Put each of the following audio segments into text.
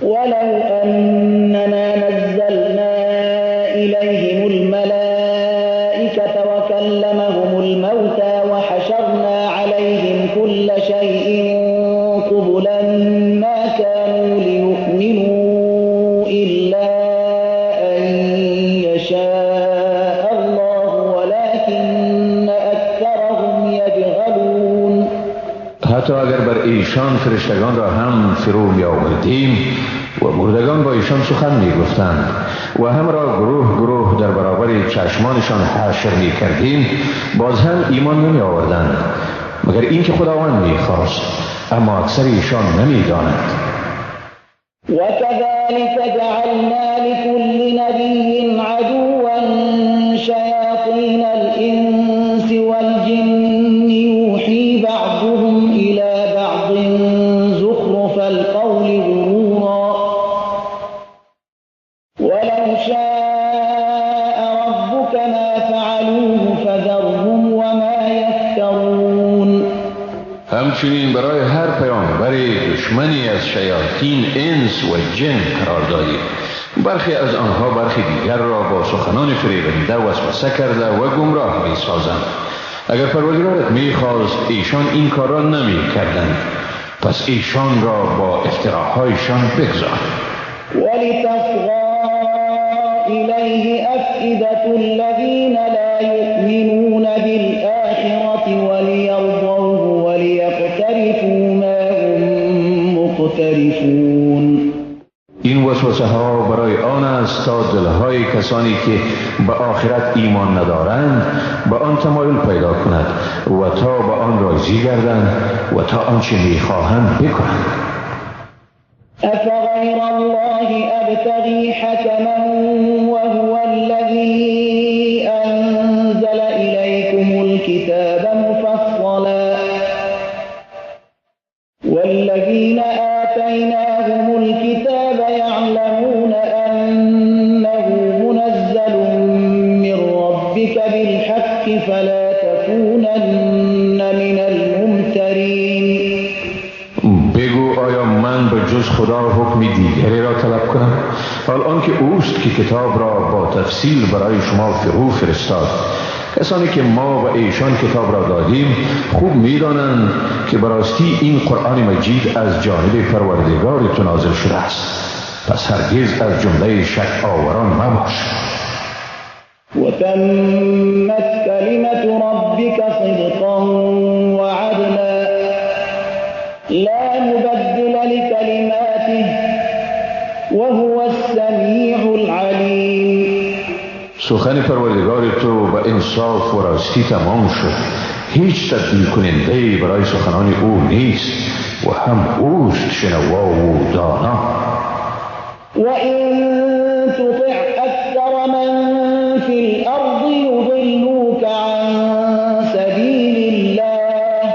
ولو أننا نزلنا إليهم الملائكة وكلمهم الموتى وحشرنا عليهم كل شيء قبلا ما كانوا ليؤمنوا إلا أن يشاء الله ولكن أكثرهم يجهلون. حتی اگر بر ایشان فرشتگان را هم فرو می آوردیم و مردگان با ایشان سخن می گفتند و هم را گروه گروه در برابر چشمانشان حشر می کردیم، باز هم ایمان نمی آوردند مگر اینکه خداوند می خواست، اما اکثر ایشان نمی دانند. وكذلك جعلنا لكل نبي عدوا شياطين الإنس والجن يوحي بعضهم إلى بعض زخرف القول غرورا ولو شاء ربك ما فعلوه فذرهم وما يفترون. همچنین برای هر پیامبری دشمنی از شیاطین انس و جن قرار دادیم. برخی از آنها برخی دیگر را با سخنان فریبنده وسوسه کرده و گمراه می سازند. اگر پروردگارت می خواست ایشان این کار را نمی کردند، پس ایشان را با افتراهایشان بگذار. ولتصغى إليه أفئدة الذين لا يؤمنون بالآخرة وليرضوه وليقترفوا ما هم مقترفون. این وسوسه ها برای آن است تا دلهای کسانی که به آخرت ایمان ندارند به آن تمایل پیدا کند و تا به آن راضی گردند و تا آنچه میخواهند بکنند. أفغير الله أبتغي حكما وهو الذي أنزل إليكم الكتاب مفصلا والذين آتيناهم الكتاب يعلمون أنه منزل من ربك بالحق فلا تكونن من الممترين. بگو آیا من به جز خدا حکم دیگری را طلب کنم؟ حال آنکه اوست که کتاب را با تفصیل برای شما فرو فرستاد. کسانی که ما و ایشان کتاب را دادیم خوب می‌دانند که براستی این قرآن مجید از جانب پروردگار تو نازل شده است، پس هرگز از جمله شک آوران مباش. وتمت كلمة ربك صدقا وعدلا لا مبدل لكلماته وهو السميع العليم. سخن پروردگار تو به انصاف و راستی تمام شد، هیچ تبدیل کننده برای سخنان او نیست و هم اوست شنوا و دانا. وَإِن تُطِعْ أَكْثَرَ مَن فِي الْأَرْضِ يُضِلُّوكَ عَن سَبِيلِ اللَّهِ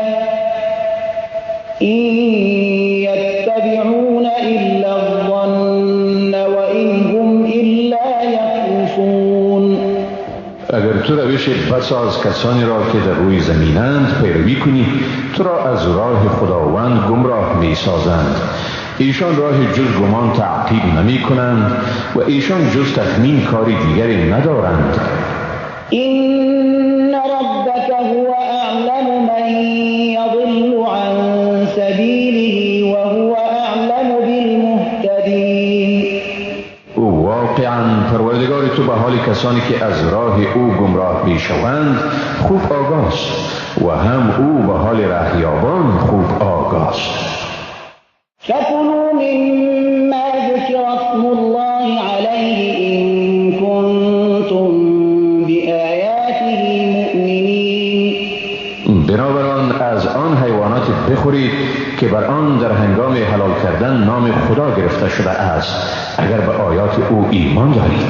إِن يَتَّبِعُونَ إِلَّا الظَّنَّ وَإِنْ هُمْ إِلَّا يَخْرُصُونَ. اگر تو روش بساز کسانی را که در روی زمینند پیروی کنی، تو را از راه خداوند گمراه می سازند. ایشان راه جز گمان تعقیب نمی کنند و ایشان جز تخمین کاری دیگری ندارند. إن ربك هو أعلم من يضل عن سبيله وهو أعلم بالمهتدين. واقعا پروردگار تو به حال کسانی که از راه او گمراه می شوند خوب آگاست و هم او به حال رهیابان خوب آگاست. فكلوا مما ذكر اسم الله عليه إن كنتم بآياته مؤمنين. بنابراین از آن حیوانات بخورید که بر آن در هنگام حلال کردن نام خدا گرفته شده است اگر به آیات او ایمان دارید.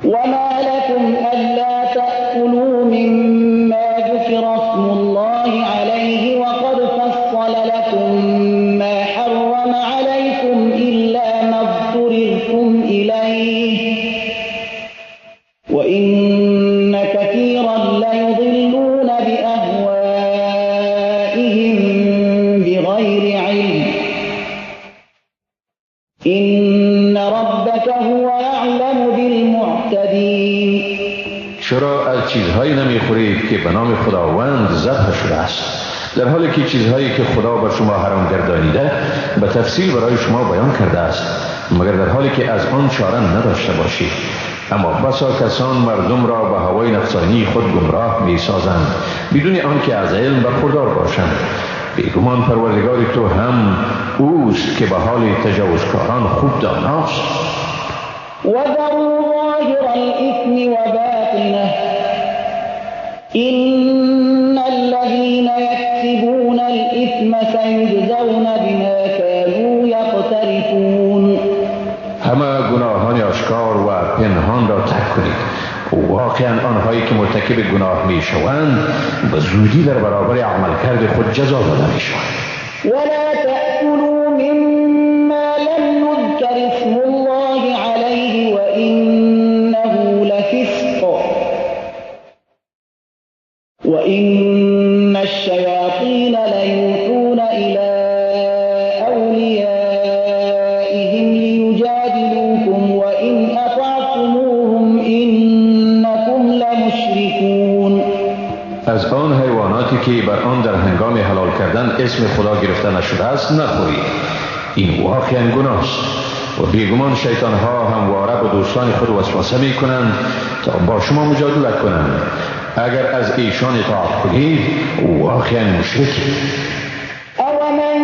وما لكم ألا تأكلوا مما ذكر اسم الله عليه وقد فصل لكم ما حرم عليكم إلا ما اضطررتم إليه وإن كثيرا ليضلون بأهوائهم بغير علم إن ربك هو أعلم بالمعتدين. چرا از چیزهایی نمیخورید که به نام خداوند ذبح شده است، در حالی که چیزهایی که خدا بر شما حرام گردانیده به تفصیل برای شما بیان کرده است، مگر در حالی که از آن چاره نداشته باشید. اما بسا کسان مردم را به هوای نفسانی خود گمراه می سازند بدون آنکه از علم برخوردار باشند. بیگمان پروردگار تو هم اوست که به حال تجاوزکاران خوب داناست. وذروا ظاهر الإثم وباطنه إن الذين يكسبون الإثم سيجزون بما كانوا يقترفون. همه گناهان آشکار و پنهان را ترک کنید. واقعا آنهایی که مرتکب گناه می شوند به زودی در برابر عملکرد خود جزا داده می شوند. ولا تأكلوا مما لم يذكر اسم الله عليه وإنه لفسق وإن الشياطين ليوحون إلى أوليائهم ليجادلوكم وإن أطعتموهم إنكم لمشركون. از آن حیواناتی که بر آن در هنگام حلال کردن اسم خدا گرفته نشده است نخورید. این واقعا گناه است و بیگمان شیطان ها همواره به دوستان خود وسوسه می کنند تا با شما مجادله کنند. اگر از ایشان اطاعت کنید واقعا مشرکید. أَوَمَنْ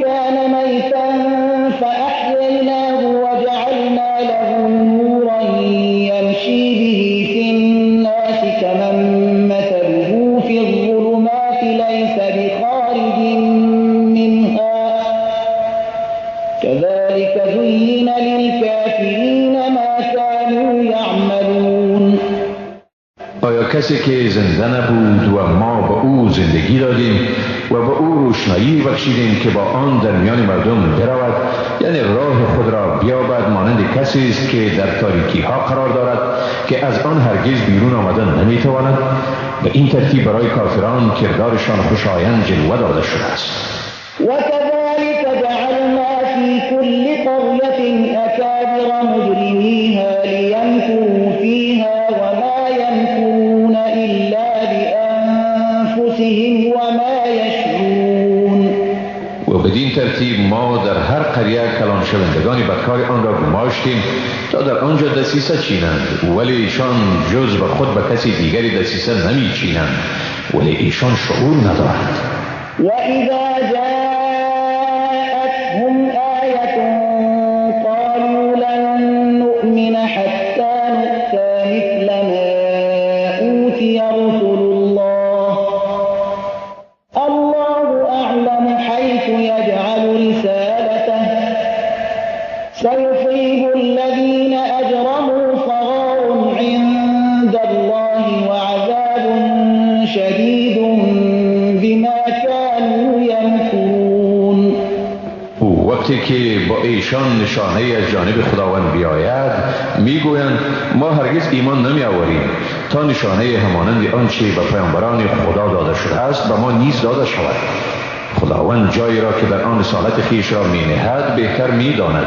كَانَ مَيْتًا فَأَحْيَيْنَاهُ وَجَعَلْنَا لَهُ نُورًا يَمْشِي بِهِ فِي النَّاسِ كَمَنْ مَثَلُهُ فِي الظُّلُمَاتِ لَيْسَ بِخَارِجٍ مِنْهَا كَذَلِكَ زُيِّنَ لِلْكَافِرِينَ مَا كَانُوا يَعْمَلُونَ. آیا کسی که زنده نبود و ما به او زندگی دادیم و به او روشنایی بخشیدیم که با آن در میان مردم برود، یعنی راه خود را بیابد، مانند کسی است که در تاریکی ها قرار دارد که از آن هرگز بیرون آمدن نمیتواند؟ به این ترتیب برای کافران کردارشان خوشایند جلوه داده شده است. وكذلك جعلنا في كل قرية أكابر مجرميها ليمكروا فيها وما يمكرون إلا بأنفسهم وما يشعرون. و بدین ترتیب ما در هر قریه کلان شوندگانی بدکار آن را گماشتیم تا در آنجا دسیسه چینند، ولی ایشان جز به خود به کسی دیگری دسیسه نمی چینند، ولی ایشان شعور ندارند. وإذا جاءتهم آية قالوا لن نؤمن حتى نؤتى مثل ما أوتي رسل الله الله أعلم حيث يجعل رسالته سيصيب الذين أجرموا صغار عند الله وعذاب شديد بما كانوا يمكرون. وقتی که با ایشان نشانه از جانب خداوند بیاید میگویند ما هرگز ایمان نمی آوریم تا نشانه همانند آنچه به پیامبران خدا داده شده است به ما نیز داده شود. خداوند جایی را که در آن رسالت خویش را می نهد بهتر می داند.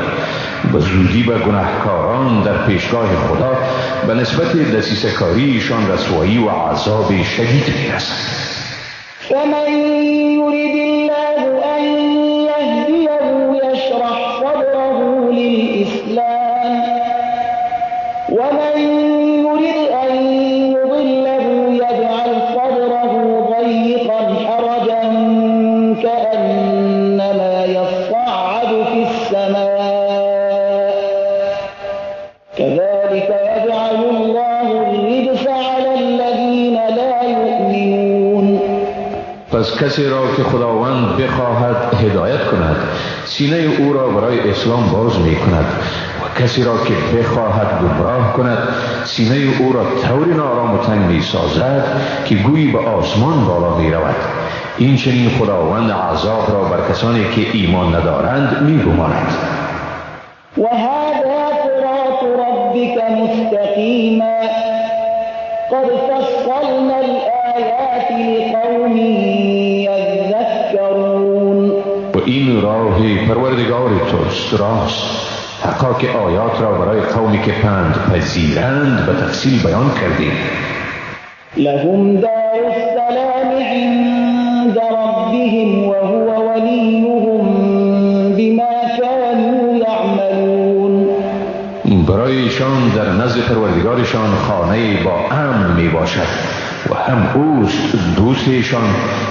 به زودی به گناهکاران در پیشگاه خدا به نسبت دسیسه کاریشان رسوایی و عذاب شدید می رسد. فمن يرد الله أن يهديه يشرح صدره للإسلام ومن يرد أن يضله يجعل صدره ضيقا حرجا كأنما يصعد في السماء كذلك يجعل الله الرجس على الذين لا يؤمنون. پس کسی را که خداوند بخواهد هدایت کند سینه او را برای اسلام باز می کند و کسی را که بخواهد گمراه کند سینه او را طوری نارام و تنگ می سازد که گویی به آسمان بالا می رود. این چنین خداوند عذاب را بر کسانی که ایمان ندارند می گماند. وهذا صراط ربك مستقيما قد فصلنا الآيات لقوم يذكرون. و این این راه پروردگار توست راست. حقا که آیات را برای قومی که پند پذیرند به تفصیل بیان کردیم. لهم دار السلام عند ربهم وهو وليهم بما كانوا يعملون. برای ایشان در نزد پروردگارشان خانه با امن می باشد و هم اوست دوست ایشان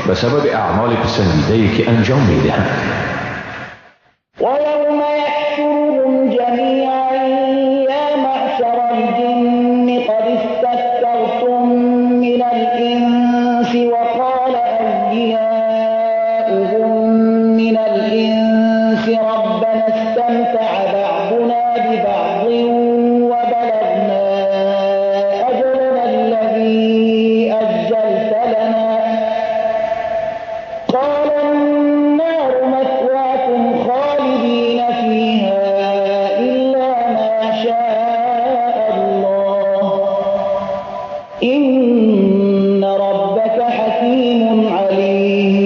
به سبب اعمال پسندیده‌ای که انجام می دهند. ويوم يحشرهم جميعا يا معشر الجن قد استكثرتم من الإنس وقال أولياؤهم من الإنس ربنا استمتع بعضنا ببعض وبلغنا أجلنا الذي أجلت لنا قال النار مثواكم خالدين فيها إلا ما شاء الله إن ربك حكيم عليم.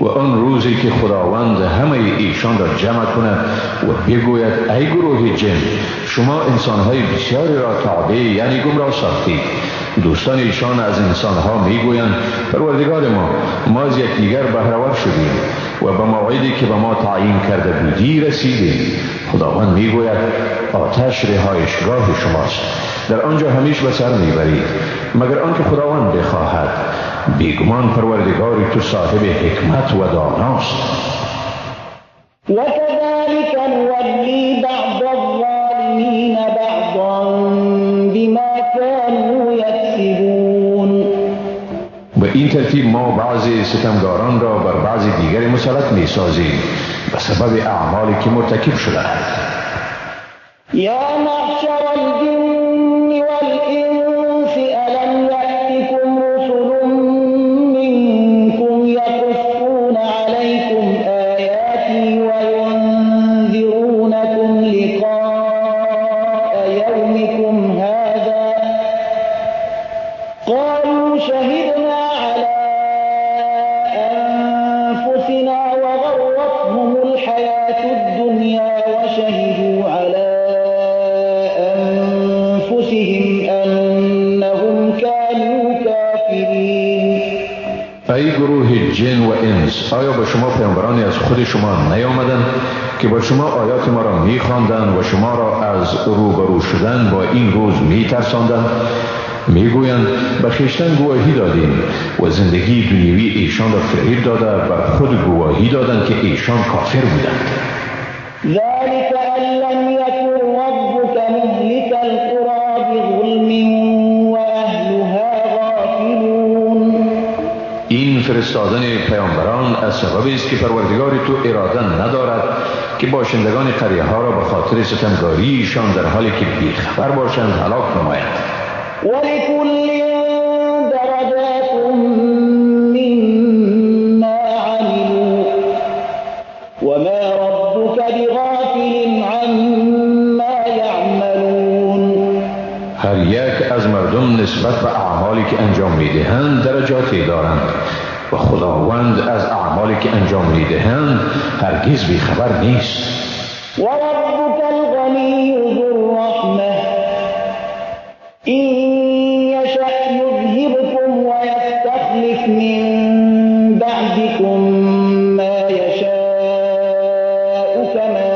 و آن روزی که خداوند همه ایشان را جمع کند و بگوید ای گروه جن، شما انسانهای بسیاری را تابع یعنی گمراه ساختید. دوستان ایشان از انسانها میگویند پروردگار ما از یکدیگر بهره‌ور شدیم و به موعدی که به ما تعیین کرده بودی رسیدیم. خداوند میگوید آتش رهایشگاه شماست، در آنجا همیشه به سر میبرید مگر آنکه خداوند بخواهد. بیگمان پروردگاری تو صاحب حکمت و داناست. وكذلك نولي بعض الظالمين بعضا بما كانوا يكسبون. به این ترتیب ما بعضی ستمگاران را بر بعضی دیگر مسلط می سازیم به سبب اعمالی که مرتکب شدند. يا معشر الجن والإنس ألم يأتكم رسل منكم يقصون عليكم آياتي وينذرونكم لقاء يومكم هذا قالوا شهدنا على أنفسنا وغرتهم الحياة الدنيا وشهدوا على أنفسهم أنهم كانوا كافرين. ای گروه جن و انس، آیا به شما پیامبرانی از خود شما نیامدند که با شما آیات ما را می‌خواندند و شما را از روبرو شدن با این روز می‌ترساندند؟ میگویند به خویشتن گواهی دادیم و زندگی دنیوی ایشان را فریب داده بر خود گواهی دادند که ایشان کافر بودند. ذلك أن لم يكن ربك مهلك القرى بظلم وأهلها غافلون. این فرستادن پیامبران از سببی است که پروردگار تو اراده ندارد که باشندگان قریه ها را به خاطر ستمگاری ایشان در حالی که بیخبر باشند هلاک نماید. ولكل درجات مما عملوا وما ربك بغافل عما يعملون. هر یک از مردم نسبت به اعمالی که انجام میدهند درجاتی دارند و خداوند از اعمالی که انجام میدهند هرگز بیخبر نیست. وربك الغني ذو الرحمة إن يشأ يذهبكم ويستخلف من بعدكم ما يشاء كما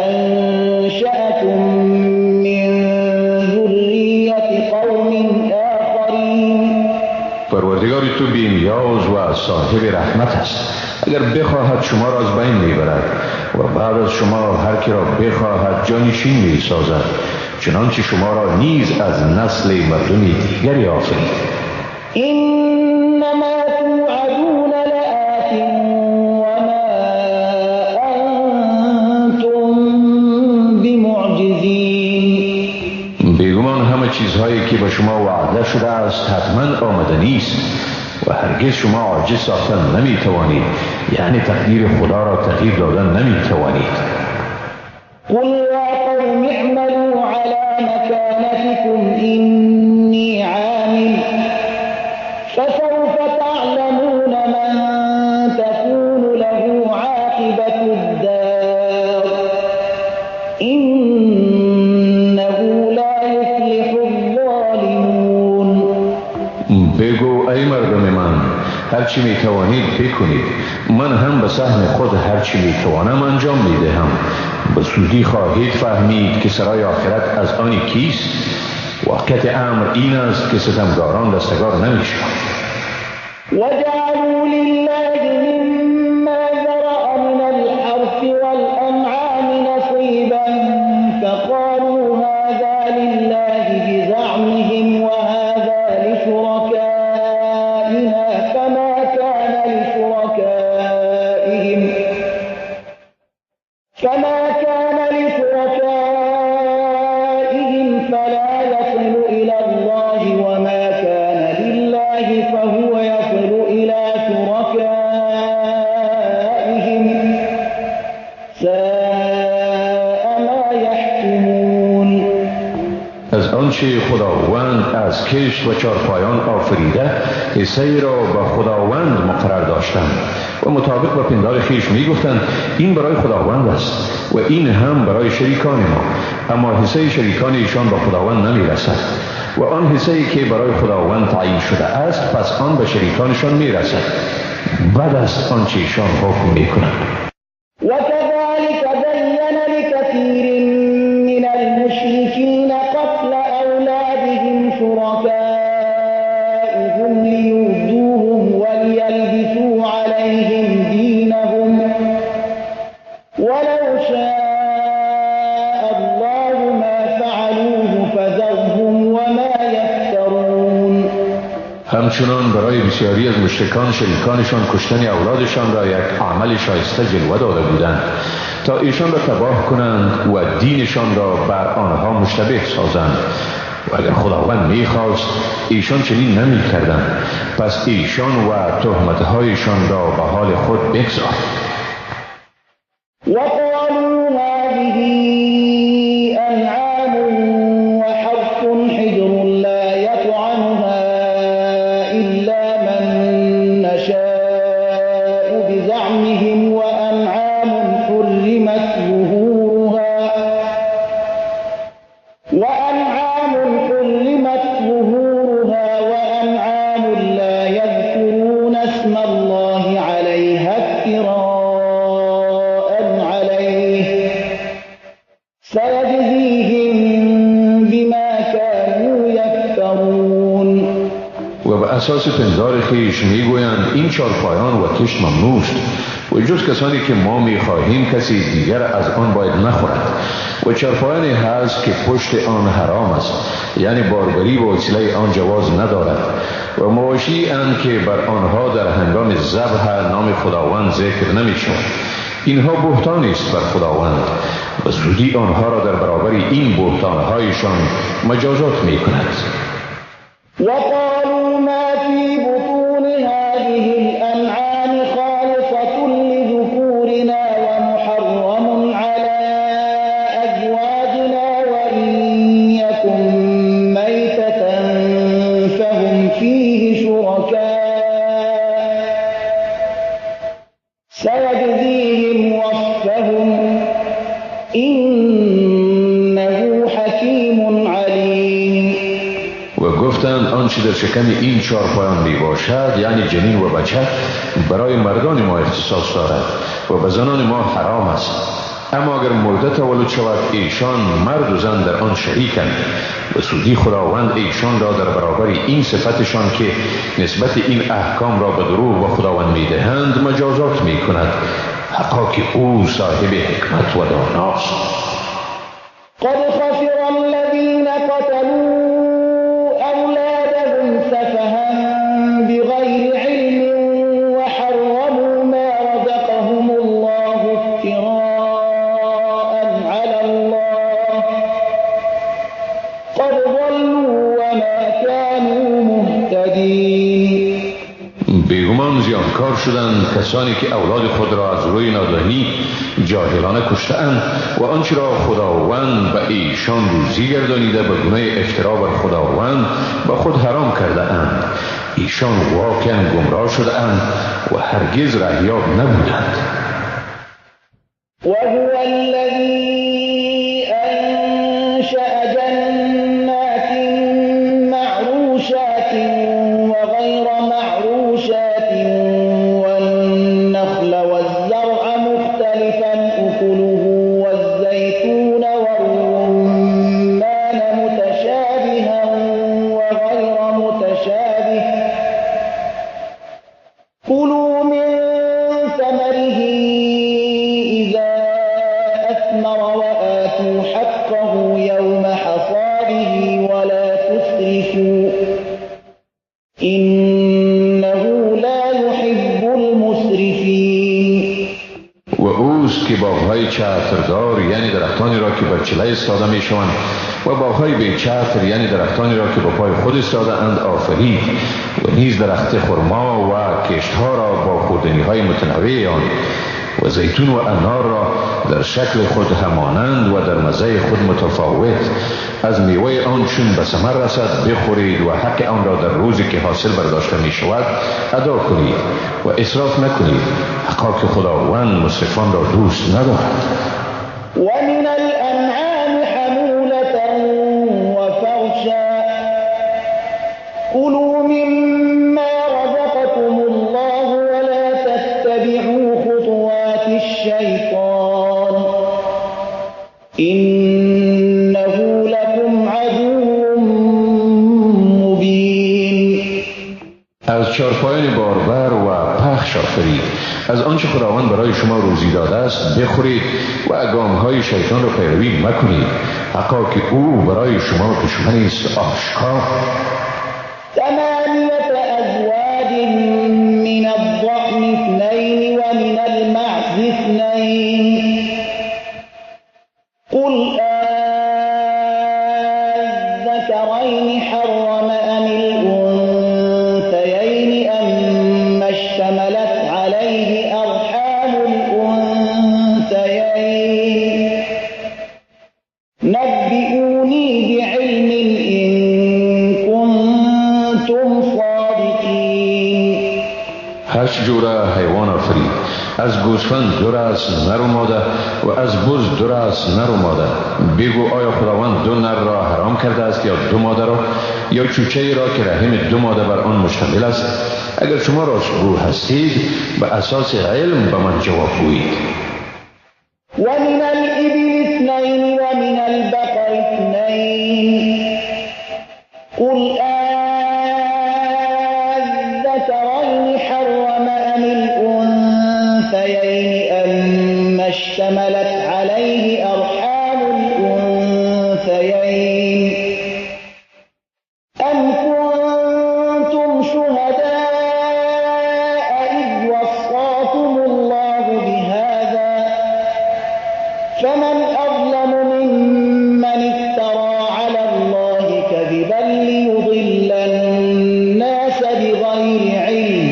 أنشأكم من ذرية قوم آخرين. پروردگار تو بی‌نیاز و صاحب رحمت است. اگر بخواهد شما را از بین میبرد و بعد از شما هر کی را بخواهد جانشین میسازد، چنانچه شما را نیز از نسل مردم دیگری آفرید. إنما توعدون لآت وما أنتم بمعجزين. بیگمان همه چیزهایی که به شما وعده شده است حتما آمدنی است و هرگز شما عاجز ساختن نمی توانید، یعنی تقدیر خدا را تغییر دادن نمی توانید. قل يا قوم اعملوا على مكانتكم إني عامل فسوف تعلمون من تكون له عاقبة إنه لا يفلح الظالمون. بگو ای مردم من، هرچی می توانید بکنید، من هم به سهم خود هرچی می توانم انجام می دهم. به زودی خواهید فهمید که سرای آخرت از آن کیست. واقعیت امر این است که ستمگاران رستگار نمی شوند. وجعلوا لله مما ذرأ من الحرث والأنعام نصيبا فقالوا هذا لله بزعمهم وهذا لشركائنا فما كان لشركائهم فلا يصل إلى الله وما كان لله فهو يصل إلى شركائهم ساء ما يحكمون. از آنچه خداوند از کشت و چارپایان آفریده حصه را به خداوند مقرر داشتند و مطابق با پندار خویش می گفتند این برای خداوند است و این هم برای شریکان ما، اما حصه شریکان ایشان به خداوند نمی رسد و آن حصه‌ای که برای خداوند تعیین شده است پس آن به شریکانشان می رسد. بعد از آنچه ایشان حکم می کنند. وكذلك بين لكثير من المشركين قتل أولادهم شركائهم ليردوهم وليلبسوا عليهم دينهم ولو شاء الله ما فعلوه فذرهم وما يفترون. همچنان برای بسیاری از مشرکان شریکانشان کشتن اولادشان را یک عمل شایسته جلوه داده بودند تا ایشان را تباه کنند و دینشان را بر آنها مشتبه سازند و اگر خداوند می‌خواست ایشان چنین نمی‌کردند، پس ایشان و تهمت‌هایشان را به حال خود بگذار. وقالوا هذه أنعام وحرث حجر لا يطعمها إلا من نشاء بزعمهم وأنعام حرمت ظهورها وأنعام لا يذكرون اسم الله عليها افتراء عليه سيجزيهم بما كانوا يفترون. و به اساس پندار خویش میگویند این چارپایان و کشت ممنوع است و جز کسانی که ما میخواهیم کسی دیگر از آن باید نخورد و چارپایانی هست که پشت آن حرام است، یعنی باربری و وسیله آن جواز ندارد و مواشی اند که بر آنها در هنگام ذبح نام خداوند ذکر نمی شود. اینها بهتانی است بر خداوند و زودی آنها را در برابر این بهتانهایشان مجازات می کند. وقالوا ما في بطون هذه الأنعام خالصة لذكورنا ومحرم على أزواجنا وإن يكن ميتة فهم فيه شركاء سيجزيهم وصفهم إنه حكيم عليم. و گفتند آنچه در شکم این چارپایان می باشد یعنی جنین و بچه برای مردان ما اختصاص دارد و به زنان ما حرام است، اما اگر مرده تولد شود ایشان مرد و زن در آن شریکند و سودی خداوند ایشان را در برابر این صفتشان که نسبت این احکام را به دروغ و خداوند می دهند مجازات می کند، حقا که او صاحب حکمت و داناست. قد خسر الذين قتلوا أولادهم سفها بغير علم وحرموا ما رزقهم الله افتراء على الله قد ضلوا وما كانوا مهتدين. بیگمان زیانکار شدند کسانی که اولاد خود را از روی نادانی جاهلانه کشتند و آنچه را خداوند به ایشان روزی گردانیده به گناه افترا بر خداوند به خود حرام کرده اند. ایشان واقعا گمراه شده اند و هرگز رهیاب نبودند. وهو الذي أثمر وآتوا حقه يوم حصاده ولا تسرفوا إنه لا يحب المسرفين. و اوست که باغ‌های چتردار یعنی درختانی را که بر چله ایستاده میشوند و باغ‌های بی چتر یعنی درختانی را که با پای خود ایستاده اند آفرید و نیز درخت خرما و کشت‌ها را با خوردنی‌های متنوع آن و زیتون و انار را در شکل خود همانند و در مزه خود متفاوت از میوه آن چون به ثمر رسد بخورید و حق آن را در روزی که حاصل برداشته می شود ادا کنید و اسراف نکنید، حقا که خداوند مسرفان را دوست ندارد. ومن الأنعام حمولة وفرشا كلوا مما رزقكم الله ولا تتبعوا خطوات الشيطان إنه لكم عدو مبين. از چارپایان باربر و پخش آفرید، از آنچه خداوند برای شما روزی داده است بخورید و گامهای شیطان را پیروی مکنید، حقا که او برای شما دشمنی است آشکار. 8 أزواج من الضأن 2 ومن المعز 2 قل الذكرين حرم أم الأنثيين أما اشتملت عليه أرحام الأنثيين نبئوني بعلم إن كنتم صادقين. 8 جوره حیوان آفرید، از گوسفند 2 رأس نر و ماده و از بز 2 رأس نر و ماده. بگو آیا خداوند 2 نر را حرام کرده است یا 2 ماده را، یا چوچه ای را که رحم 2 ماده بر آن مشتمل است؟ اگر شما راستگو هستید به اساس علم به من جواب گویید. ومن الإبل 2 ومن البقر 2 قل الذكرين حرم أم الأنثيين أما اشتملت عليه أرحام الأنثيين أم كنتم شهداء إذ وصاكم الله بهذا فمن أظلم ممن افترى على الله كذبا ليضل الناس بغير علم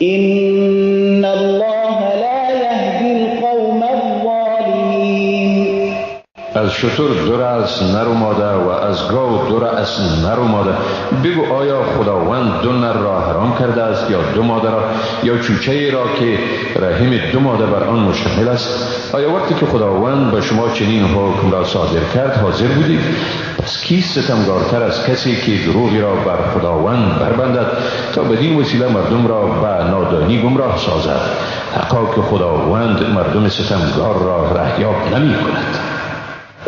إن الله لا يهدي القوم الظالمين. از شتر 2 رأس نر و ماده و از گاو 2 رأس نر و ماده. بگو آیا خداوند 2 نر را حرام کرده است یا 2 ماده را، یا چوچه ای را که رحم 2 ماده بر آن مشتمل است؟ آیا وقتی که خداوند به شما چنین حکم را صادر کرد حاضر بودید؟ پس کیست ستمگارتر از کسی که دروغی را بر خداوند بربندد تا بدین وسیله مردم را به نادانی گمراه سازد، حقا که خداوند مردم ستمگار را رهیاب نمی کند.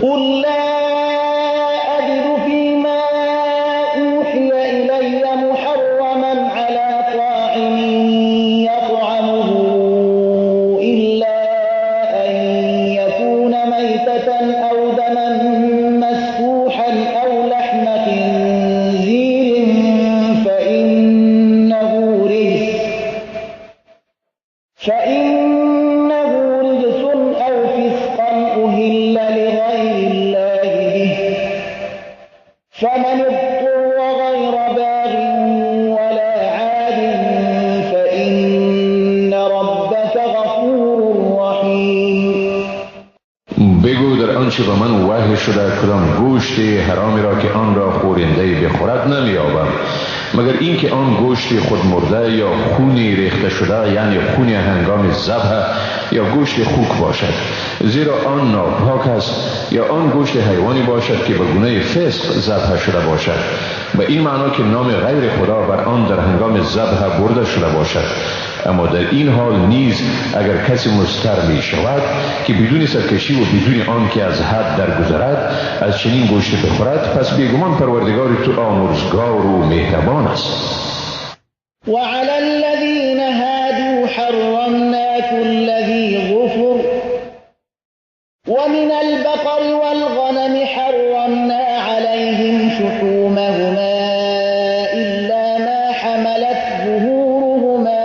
قل لا أجد فيما أوحي إلي محرما على طاعم يطعمه إلا أن يكون ميتة أو دما مسفوحا أو لحم خنزير فإنه رجس أو فسقا أهل لغير الله به فمن اضطر غير باغ ولا عاد فإن ربك غفور رحيم. بگو در آنچه به من وحی شده کدام گوشت حرامی را که آن را خورنده بخورد نمی‌یابم مگر اینکه آن گوشت خود مرده یا خونی ریخته شده یعنی خون هنگام ذبح یا گوشت خوک باشد، زیرا آن ناپاک است، یا آن گوشت حیوانی باشد که به گونه فسق ذبح شده باشد، به این معنا که نام غیر خدا بر آن در هنگام ذبح برده شده باشد. اما در این حال نیز اگر کسی مضطر می شود که بدون سرکشی و بدون آن که از حد درگذرد از چنین گوشت بخورد، پس بیگمان پروردگار تو آمرزگار و مهربان است. وعلى الذين هادوا حرمنا كل ذي ظفر ومن البقر والغنم حرمنا عليهم شحومهما إلا ما حملت ظهورهما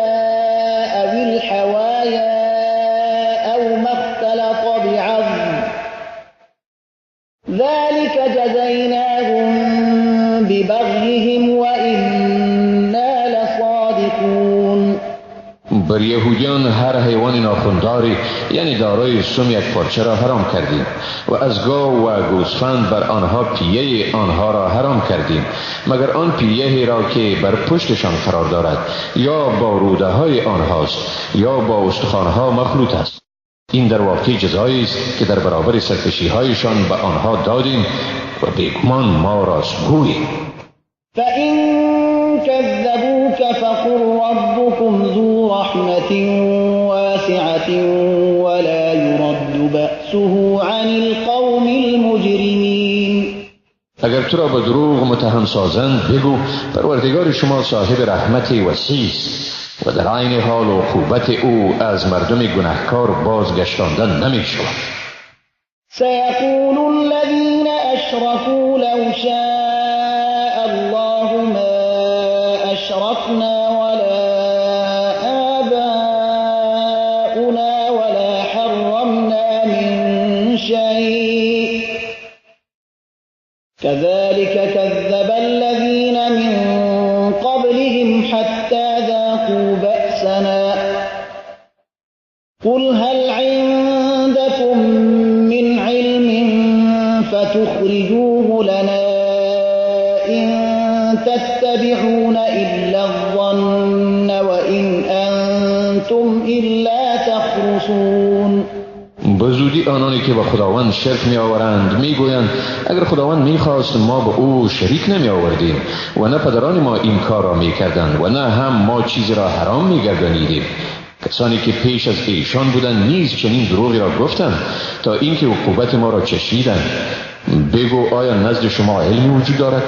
أو الحوايا أو ما اختلط بعظم ذلك جزيناهم ببغيهم وإنا لصادقون. بر یهودیان هر حیوان ناخونداری یعنی دارای سم یک پارچه را حرام کردیم و از گاو و گوسفند بر آنها پیه آنها را حرام کردیم مگر آن پیه را که بر پشتشان قرار دارد یا با روده های آنهاست یا با استخوانها مخلوط است. این در واقع جزایی است که در برابر سرکشی هایشان به آنها دادیم و بیگمان ما راستگوییم. فإن كذبوك فقل ربكم ذو رحمة واسعة ولا يرد بأسه عن القوم المجرمين. اگر تو را به دروغ متهم سازند بگو پروردگار شما صاحب رحمت وسیع است و در عین حال عقوبت او از مردم گناهکار بازگشتاندن نمی شود. سيقول الذين أشركوا لو شاء الله ما أشركنا ولا آباؤنا ولا حرمنا من شيء كذلك كذب الذين من قبلهم حتى ذاقوا بأسنا قل هل عندكم من علم فتخرجوه لنا إن تتبعون إلا الظن وإن أنتم إلا تخرصون. بزودی آنانی که به خداوند شرک می آورند می گویند اگر خداوند می خواست ما به او شریک نمی آوردیم و نه پدران ما این کار را می کردند و نه هم ما چیزی را حرام می گردانیدیم. کسانی که پیش از ایشان بودند نیز چنین دروغی را گفتند تا اینکه عقوبت ما را چشیدند. بگو آیا نزد شما علمی وجود دارد؟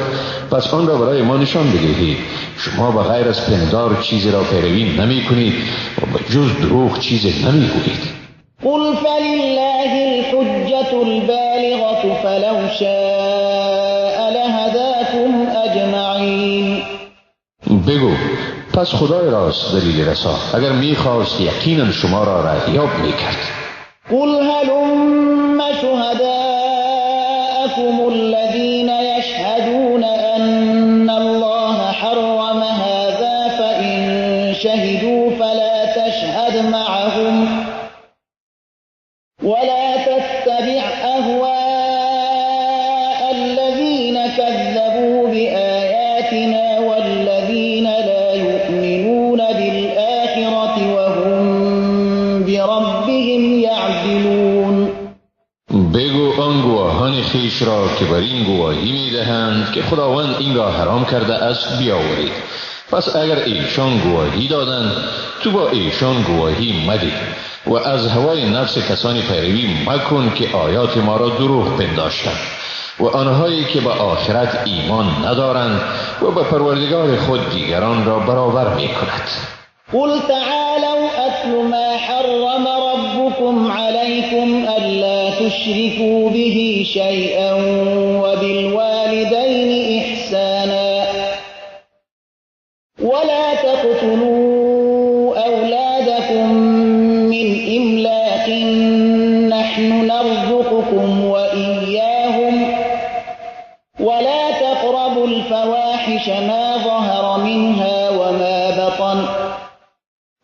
پس آن را برای ما نشان بدهید. شما به غیر از پندار چیزی را پیروی نمی کنید و به جز دروغ چیزی نمی گویید. قل فلله الحجة البالغة فلو شاء لهداكم أجمعين. بگو پس خدای راست دلیل رسا اگر میخواست یقینا شما را رهیاب میکرد. قل هلم شهداءكم الذين يشهدون أن الله حرم هذا فإن شهدوا فلا تشهد معهم ولا تتبع أهواء الذين كذبوا بآياتنا والذين لا يؤمنون بالآخرة وهم بربهم يعدلون. بگو آن گواهان خویش را که بر این گواهی میدهند که خداوند این را حرام کرده است بیاورید. پس اگر ایشان گواهی دادند تو با ایشان گواهی مده و از هوای نفس کسانی پیروی مکن که آیات ما را دروغ پنداشتند و آنهایی که به آخرت ایمان ندارند و به پروردگار خود دیگران را برابر می کند. قل تعالوا أتل ما حرم ربكم عليكم ألا تشركوا به شيئا وبالوالدين إحسانا ولا تقتلوا أولادكم من إملاق نحن نرزقكم وإياهم ولا تقربوا الفواحش ما ظهر منها وما بطن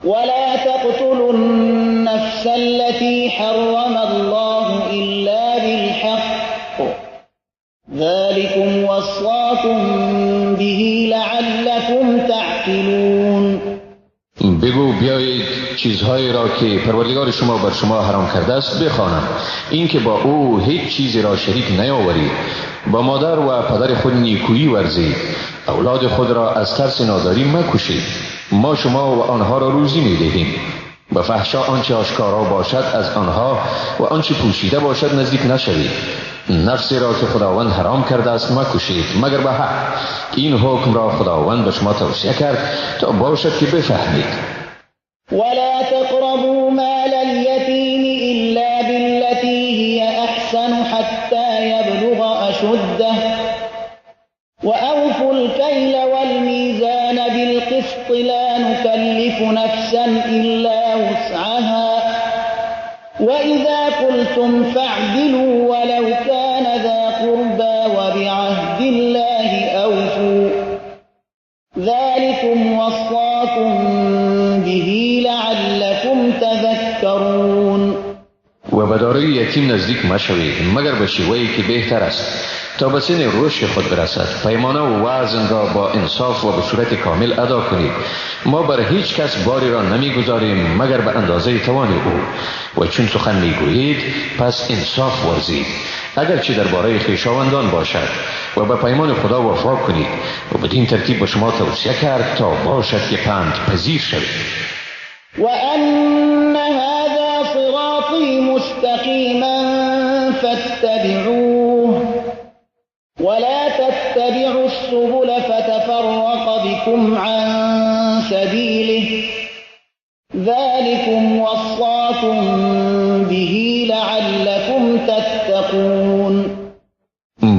ولا تقتلوا النفس التي حرم الله إلا بالحق ذلكم وصاكم به لعلكم تعقلون. بگو بیایید چیزهایی را که پروردگار شما بر شما حرام کرده است بخوانم. این که با او هیچ چیزی را شریک نیاورید، با مادر و پدر خود نیکویی ورزید، اولاد خود را از ترس ناداری مکشید. ما شما و آنها را روزی میدهیم. به فحشا آنچه آشکارا باشد از آنها و آنچه پوشیده باشد نزدیک نشوید. نفسی را که خداوند حرام کرده است مکشید مگر به حق. این حکم را خداوند به شما توصیه کرد تا باشد که بفهمید. ولا تقربوا مال اليتيم إلا بالتي بالتي هي أحسن حتى يبلغ أشده وأوفوا الكيل والميزان بالقسط لا نكلف نفسا إلا وسعها وإذا قلتم فاعدلوا ولو كان ذا قربى وبعهد الله أوفوا ذلكم وصاكم به لعلكم تذكرون. و به دارای یتیم نزدیک مشوید مگر به شیوهی که بهتر است تا به سن رشد خود برسد. پیمانه و وزن را با انصاف و به صورت کامل ادا کنید. ما بر هیچ کس باری را نمیگذاریم مگر به اندازه توان او و چون سخن میگویید پس انصاف ورزید اگرچه درباره خویشاوندان باشد و به پیمان خدا وفا کنید و بدین ترتیب به شما توصیه کرد تا باشد که پند پذیر شوید. وأن هذا صراطي مستقيما فاتبعوه ولا تتبعوا السبل فتفرق بكم عن سبيله ذلكم وصاكم به لعلكم تتقون.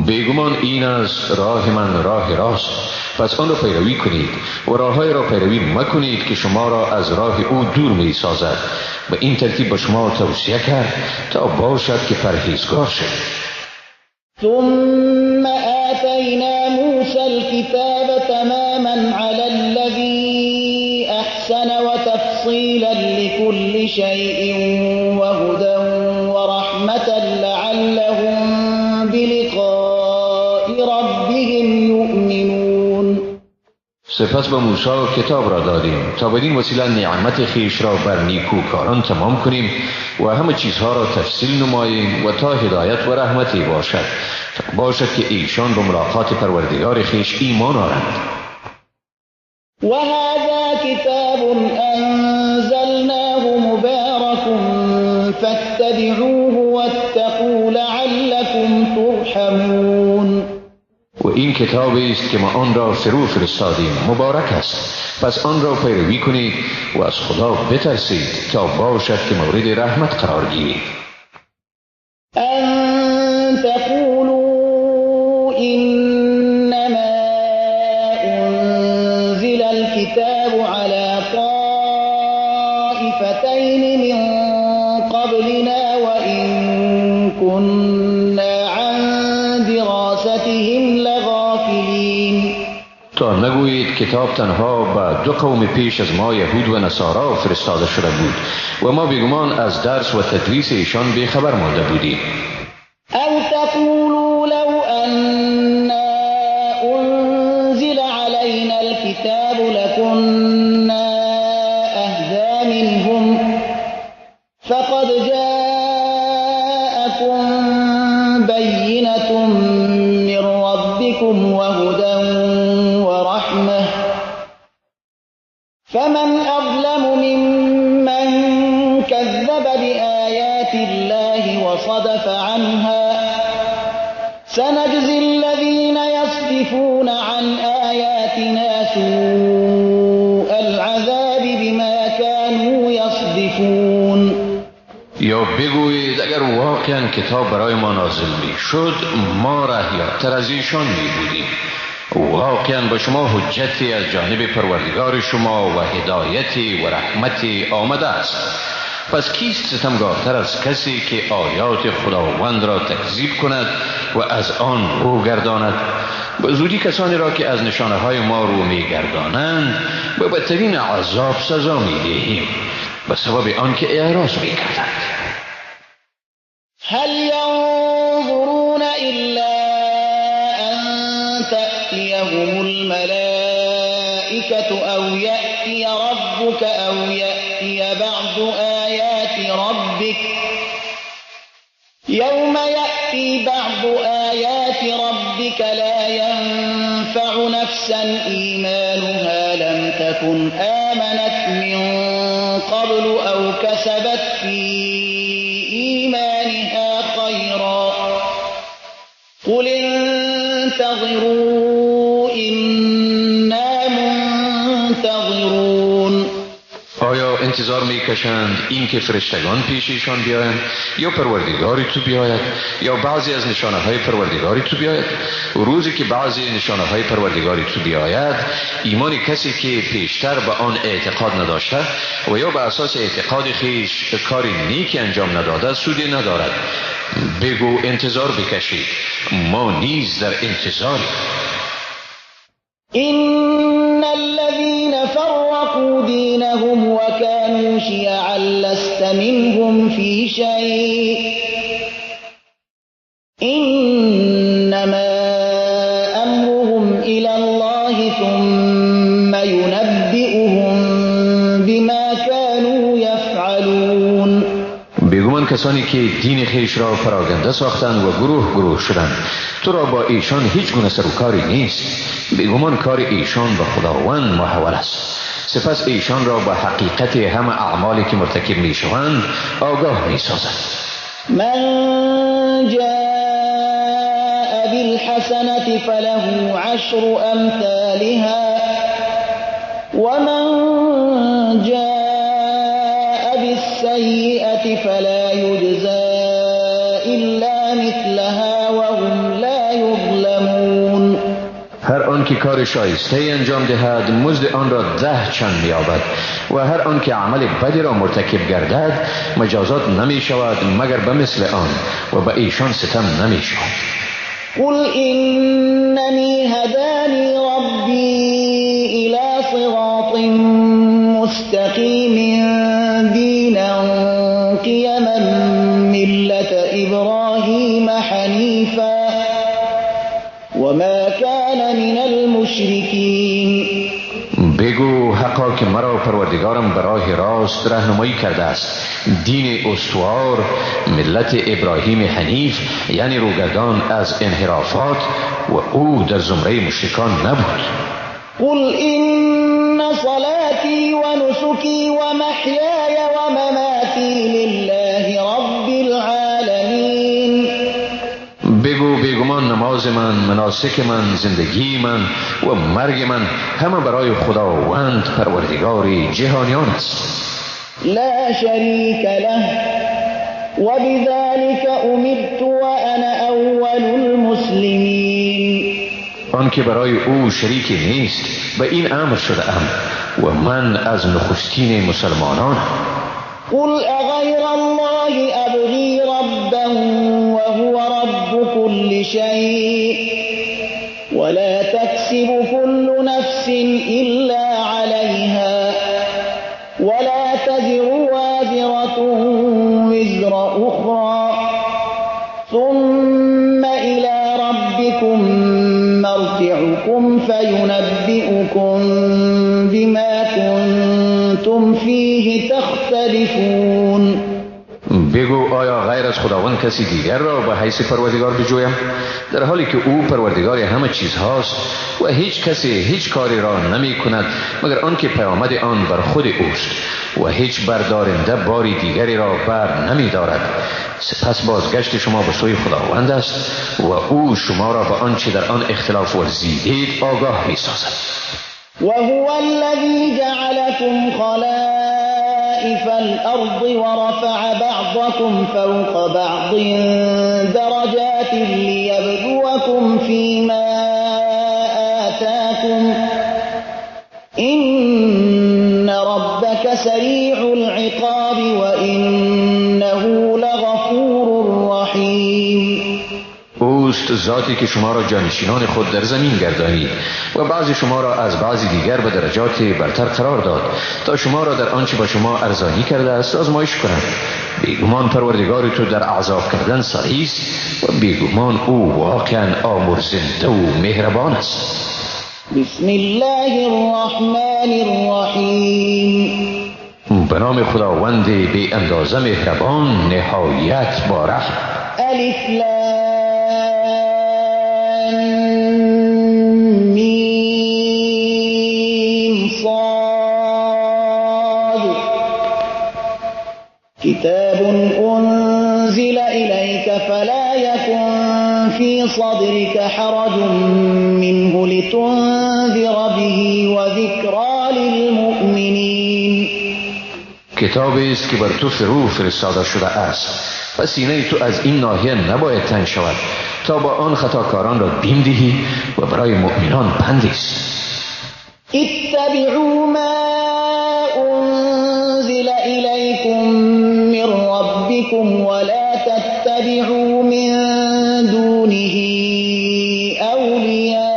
بیگمان این از راه من راه راست پس آن را پیروی کنید و راههای را پیروی مکنید که شما را از راه او دور می سازد. به این ترتیب به شما توصیه کرد تا باشد که پرهیزگار شوید. ثم آتينا موسى الكتاب تماما على الذي أحسن وتفصيلا لكل شيء وهدى ورحمة لعلهم بلقاء ربهم يؤمنون. سپس به موسی کتاب را دادیم تا بدین وسیله نعمت خیش را بر نیکوکاران تمام کنیم و همه چیزها را تفصیل نماییم و تا هدایت و رحمتی باشد تا باشد که ایشان به ملاقات پروردگار خیش ایمان آورند. وهذا كتاب أنزلناه مبارك فاتبعوه واتقوا لعلكم ترحمون. و این کتابی است که ما آن را فرو فرستادیم مبارک است پس آن را پیروی کنید و از خدا بترسید تا باشد که مورد رحمت قرار گیرید. أن تقولوا إنما أنزل الكتاب على طائفتين من قبلنا وإن كنا عن دراستهم لغافلين. تا نگویید کتاب تنها به دو قوم پیش از ما یهود و نصارا فرستاده شده بود و ما بیگمان از درس و تدریس ایشان بیخبر مانده بودیم. أو تقولوا لو أنا أنزل علينا الكتاب لكنا أهدى منهم فقد جاءكم بينة من ربكم وهدى ورحمة فمن أظلم ممن كذب بآيات الله وصدف عنها سنجزي الذين يصدفون عن آياتنا سوء العذاب بما كانوا يصدفون. یا بگویید اگر واقعا کتاب برای ما نازل می شد ما رهیاتر از ایشان می بودیم. واقعا به شما حجتی از جانب پروردگار شما و هدایتی و رحمتی آمده است. پس کیست ستمگارتر از کسی که آیات خداوند را تکذیب کند و از آن رو گرداند؟ به زودی کسانی را که از نشانه های ما رو می گردانند به بدترین عذاب سزا می دهیم به سبب آنکه اعراض می کردند. هل ينظرون إلا أن تأتيهم الملائكة أو يأتي ربك أو يأتي بعض آيات ربك يوم يأتي بعض آيات ربك لا ينفع نفسا إيمانها لم تكن آمنت من قبل أو كسبت في إيمانها خيرا قل انتظروا إنا منتظرون. آیا انتظار میکشند این که فرشتگان پیش ایشان بیایند یا پروردگاری تو بیاید یا بعضی از نشانه های پروردگاری تو بیاید. روزی که بعضی نشانه های پروردگاری تو بیاید، ایمان کسی که پیشتر به آن اعتقاد نداشته و یا به اساس اعتقاد خیش کاری نیکی انجام نداده سودی ندارد. بگو انتظار بکشید، ما نیز در انتظاری. إن الذين فرقوا دينهم وكانوا شيعا لست منهم في شيء إنما أمرهم إلى الله ثم ينبئهم بما كانوا يفعلون. بیگمان کسانی که دین خیش را پراگنده ساختند و گروه گروه شدند، تو را با ایشان هیچ گونه سروکاری نیست. بیگمان کار ایشان به خداوند محول است. سپس ایشان را به حقیقت همه اعمالی که مرتکب می شوند آگاه می سازد. من جاء بالحسنة فله عشر أمثالها ومن جاء بالسيئة فلا يجزى إلا مثلها وهم لا يظلمون. هر آن که کار شایسته انجام دهد مزد آن را 10 چند می‌یابد و هر آن که عمل بدی را مرتکب گردد مجازات نمی شود مگر به مثل آن و به ایشان ستم نمی شود. قل إنني هداني ربي إلى صراط مستقيم دينا قيما ملة إبراهيم حنيفا وما كان من المشركين. بگو حقا که مرا پروردگارم به راه راست راهنمایی کرده است، دین استوار، ملت ابراهیم حنیف، یعنی روگردان از انحرافات، و او در زمره مشرکان نبود. قل إن صلاتي ونسكي ومحياي ومماتي لله رب العالمين. بگو بیگمان نماز من، مناسک من، زندگی من و مرگ من همه برای خداوند پروردگار جهانیان است. لا شريك له وبذلك أمرت وأنا أول المسلمين. آن که برای او شریکی نیست به این امر شده ام و من از نخستین مسلمانان. قل أغير الله أبغي ربا وهو رب كل شيء ولا تكسب كل نفس إلا عليها ولا تزر وازرة وزر أخرى ثم إلى ربكم مرجعكم فينبئكم بما كنتم فيه تختلفون. بگو آیا غیر از خداوند کسی دیگر را به حیث پروردگار بجویم، در حالی که او پروردگار همه چیز هاست و هیچ کسی هیچ کاری را نمی کند مگر آن که پیامد آن بر خود اوست و هیچ بردارنده باری دیگری را بر نمی دارد. سپس بازگشت شما به سوی خداوند است و او شما را به آنچه در آن اختلاف ورزیدید آگاه می سازد. وهو الذي جعلكم خلائف الأرض ورفع بعضكم فوق بعض درجات ليبلوكم فيما آتاكم إن ربك سريع العقاب وإنه لغفور رحيم. اوست ذاتی که شما را جانشینان خود در زمین گردانید و بعضی شما را از بعضی دیگر به درجات برتر قرار داد تا شما را در آنچه با شما ارزانی کرده است آزمایش کنند. بیگمان پروردگار تو در عذاب کردن سریع است و بیگمان او واقعا آمرزنده و مهربان است. بسم الله الرحمن الرحیم. به نام خداوند بی اندازه مهربان نهایت با رحم. الف لام كتاب أنزل إليك فلا يكن في صدرك حرج منه لتنذر به وذكرى للمؤمنين. کتابی است که بر تو فرو فرستاده شده است، و سینه تو از این ناحیه نباید تنگ شود تا با آن خطاکاران را بیم دهی و برای مؤمنان پندی است. اتبعوا ما انزل الیکم من ربکم ولا تتبعوا من دونه اولیاء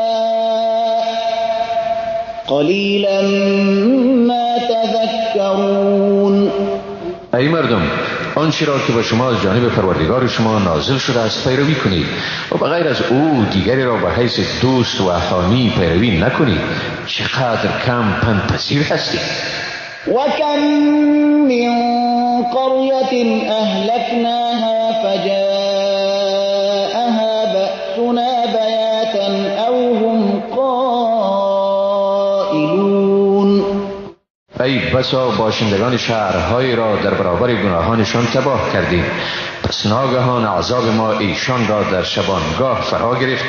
قلیلا ما تذکرون. ای مردم، آنچه را که به شما از جانب پروردگار شما نازل شده است پیروی کنید و بغیر از او دیگری را به حیث دوست و حامی پیروی نکنید. چقدر کم پندپذیر هستید. وكم من قرية أهلكناها فجاءها بأسنا بياتا أو هم قائلون. ای بسا باشندگان شهرهایی را در برابر گناهانشان تباه کردیم، پس ناگهان عذاب ما ایشان را در شبانگاه فرا گرفت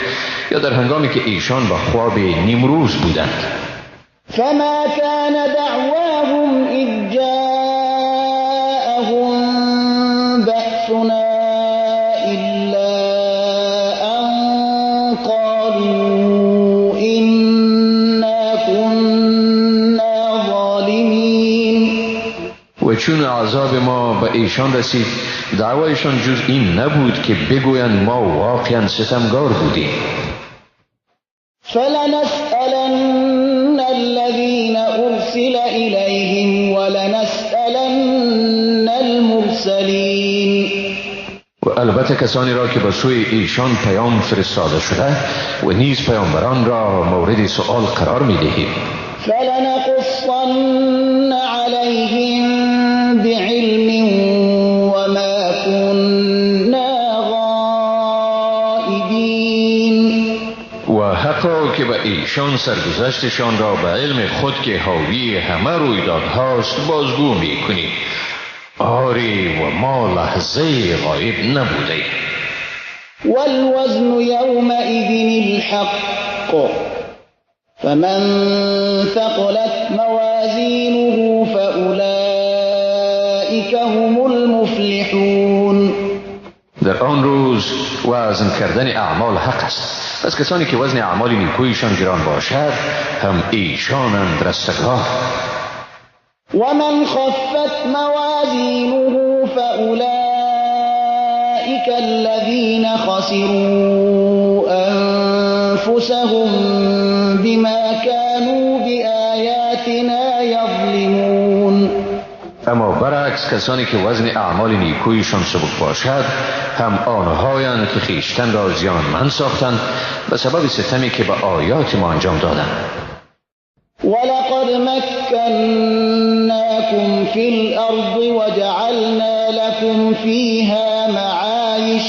یا در هنگامی که ایشان با خواب نیمروز بودند. فما كان دعواهم إذ جاءهم بأسنا إلا أن قالوا إنا كنا ظالمين. و چون عذاب ما به ایشان رسید دعوایشان جز این نبود که بگویند ما واقعا ستمگار بودیم. فلنسألن الذين أرسل إليهم ولنسألن المرسلين. و البته کسانی را که به سوی ایشان پیام فرستاده شده و نیز پیامبران را مورد سؤال قرار می دهیم. فلنقصن عليهم بعلم وما كنا غائبين. و حقا که به ایشان سرگذشتشان را به علم خود که حاوی همه رویدادهاست بازگو می کنیم. آری و ما لحظه غایب نبوده. والوزن يومئذ الحق فمن ثقلت موازينه فأولئك هم المفلحون. در آن روز وزن کردن اعمال حق است، پس کسانی که وزن اعمال نیکویشان گران باشد هم ایشانند رستگار. ومن خفت موازينه فأولئك الذين خسروا أنفسهم بما كانوا بآياتنا يظلمون. اما برعکس کسانی که وزن اعمال نیکویشان سبک باشد هم آنهایند که خیشتن را زیانمند ساختند به سبب ستمی که به آیات ما انجام دادند. ولقد مكناكم في الأرض وجعلنا لكم فيها معايش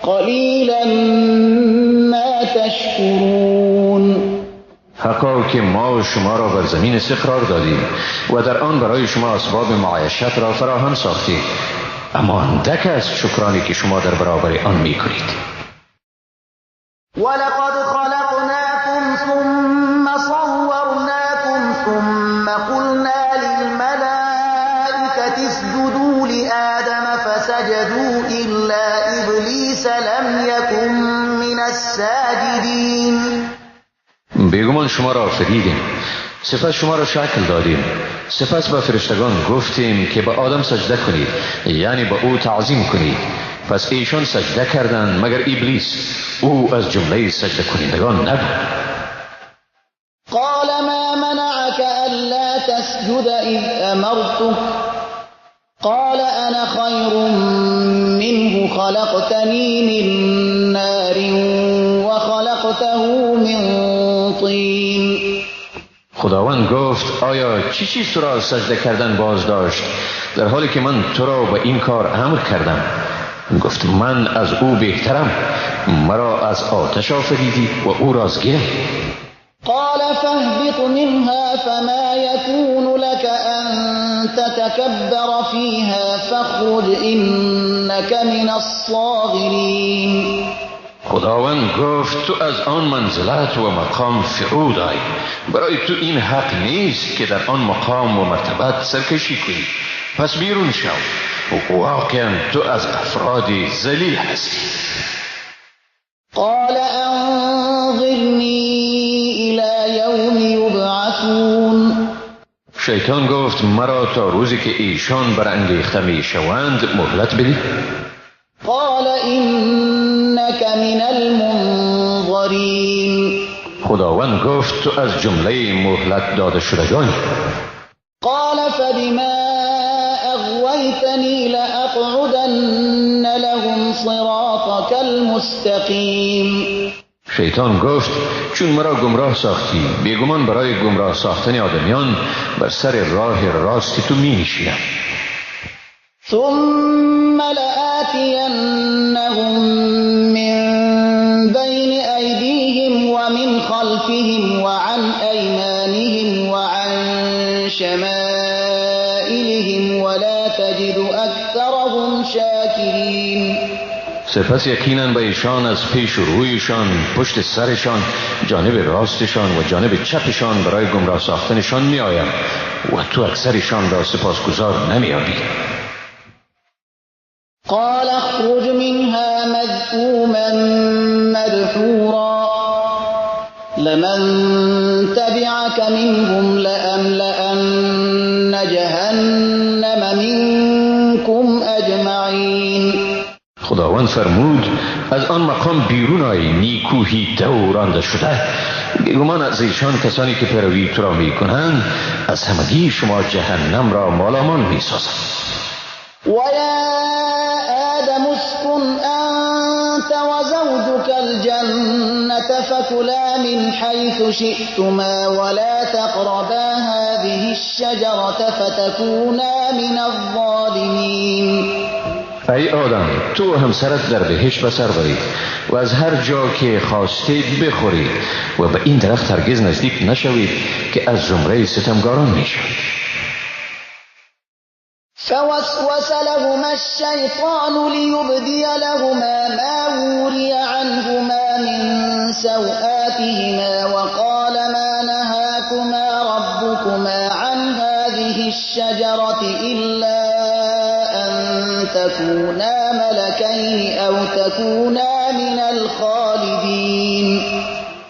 قليلا ما تشكرون. حقا که ما شما را بر زمین استقرار دادیم و در آن برای شما اسباب معیشت را فراهم ساختیم، اما اندک است شکرانی که شما در برابر آن می کنید. ولقد خلقناكم ثم صورناكم ثم قلنا للملائكة اسجدوا لآدم فسجدوا إلا إبليس لم يكن من الساجدين. بیگمان شما را آفریدیم، سپس شما را شکل دادیم، سپس به فرشتگان گفتیم که به آدم سجده کنید، یعنی به او تعظیم کنید. پس ایشان سجده کردند مگر ابلیس، او از جمله سجده کنندگان نبود. قال ما منعك ألا تسجد إذ أمرتك قال أنا خير منه خلقتني من نار وخلقته من طين. خداوند گفت آیا چی چیز تو را سجده کردن باز داشت در حالی که من تو را به این کار امر کردم؟ گفت من از او بهترم، مرا از آتش آفریدی و او را از گل. قال فاهبط منها فما يكون لك أن تتكبر فيها فاخرج إنك من الصاغرين. خداوند گفت تو از آن منزلت و مقام فرود آی. برای تو این حق نیست که در آن مقام و مرتبت سرکشی کنی. پس بیرون شو. واقعا تو از افراد ذلیل هستی. قال انظرنی الی یوم یبعثون. شیطان گفت مرا تا روزی که ایشان برانگیخته می شوند مهلت بده. قال انک من المنظرین. خداوند گفت تو از جمله مهلت داده شدگانی. قال فبما اغویتنی لاقعدن لهم صراطك المستقیم. شیطان گفت چون مرا گمراه ساختی بیگمان برای گمراه ساختن آدمیان بر سر راه راستی تو می نشینم. ثم لآتینهم من بین ایدیهم ومن خلفهم وعن ایمانهم وعن شمائلهم ولا تجد اکثرهم شاکرین. سپس یقینا به ایشان از پیش و رویشان، پشت سرشان، جانب راستشان و جانب چپشان برای گمراه ساختنشان می آیم و تو اکثرشان را سپاسگزار نمی آبی. قال اخرج منها مذءوما مدحورا لمن تبعك منهم لأملأن جهنم منكم اجمعین. خداوند فرمود از آن مقام بیرون آی نیکویی دورانده شده. بیگمان از ایشان کسانی که پیروی تو را می کنند از همگی شما جهنم را مالامان می سازند. و یا آدم اسکن انت و زوجك الجنة فكلا من حيث شئتما ولا تقربا هذه الشجرة فتكونا من الظالمین. ای آدم تو و همسرت در بهشت به سر برید و از هر جا که خواستید بخورید و به این درخت هرگز نزدیک نشوید که از زمره ستمگاران میشوید. فوسوس لهما الشیطان لیبدی لهما ما وري عنهما من سوآتهما وقال ما نهاكما ربكما عن هذه الشجرة إلا تكونا ملكين او تكونا من الخالدین.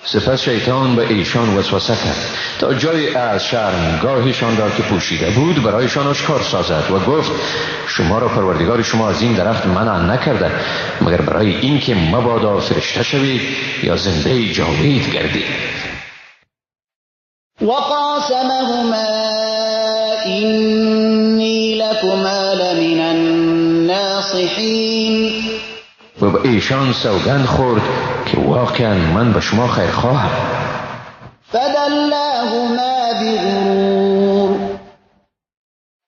سپس شیطان به ایشان وسوسه کرد تا جای از شرمگاهشان را که پوشیده بود برایشان آشکار سازد و گفت شما را پروردگار شما از این درخت منع نکرده مگر برای این که مبادا فرشته شوید یا زنده جاوید گردید. وقاسمهما اینی لکما لمن الناصحین. و به ایشان سوگند خورد که واقعا من به شما خیر خواهم. فدلاهما بغرور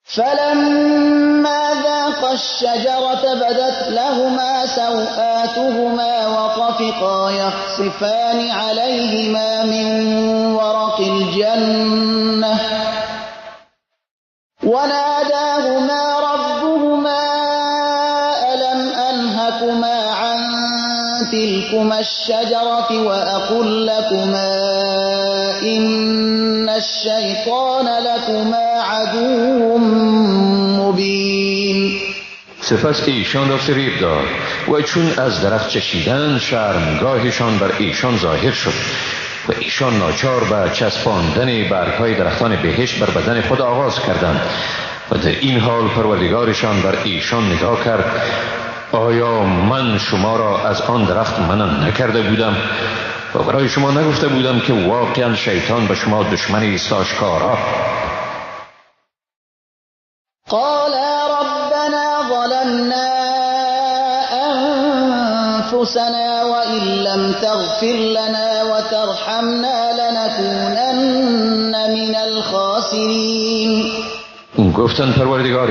فلما ذاقا الشجرة بدت لهما سوآتهما وطفقا يخصفان عليهما من ورق الجنة وناداهما ربهما ألم أنهكما عن تلكما الشجرة وأقل لكما إن الشيطان لكما عدو مبين. سپس ایشان را فریب داد و چون از درخت چشیدن شرمگاهشان بر ایشان ظاهر شد و ایشان ناچار به چسباندن برگ‌های درختان بهشت بر بدن خود آغاز کردند و در این حال پروردگارشان بر ایشان نگاه کرد آیا من شما را از آن درخت منع نکرده بودم و برای شما نگفته بودم که واقعا شیطان به شما دشمنی است آشکارا؟ قال ربنا ظلمنا أنفسنا وإن لم تغفر لنا وترحمنا لنكونن من الخاسرین. گفتند پروردگار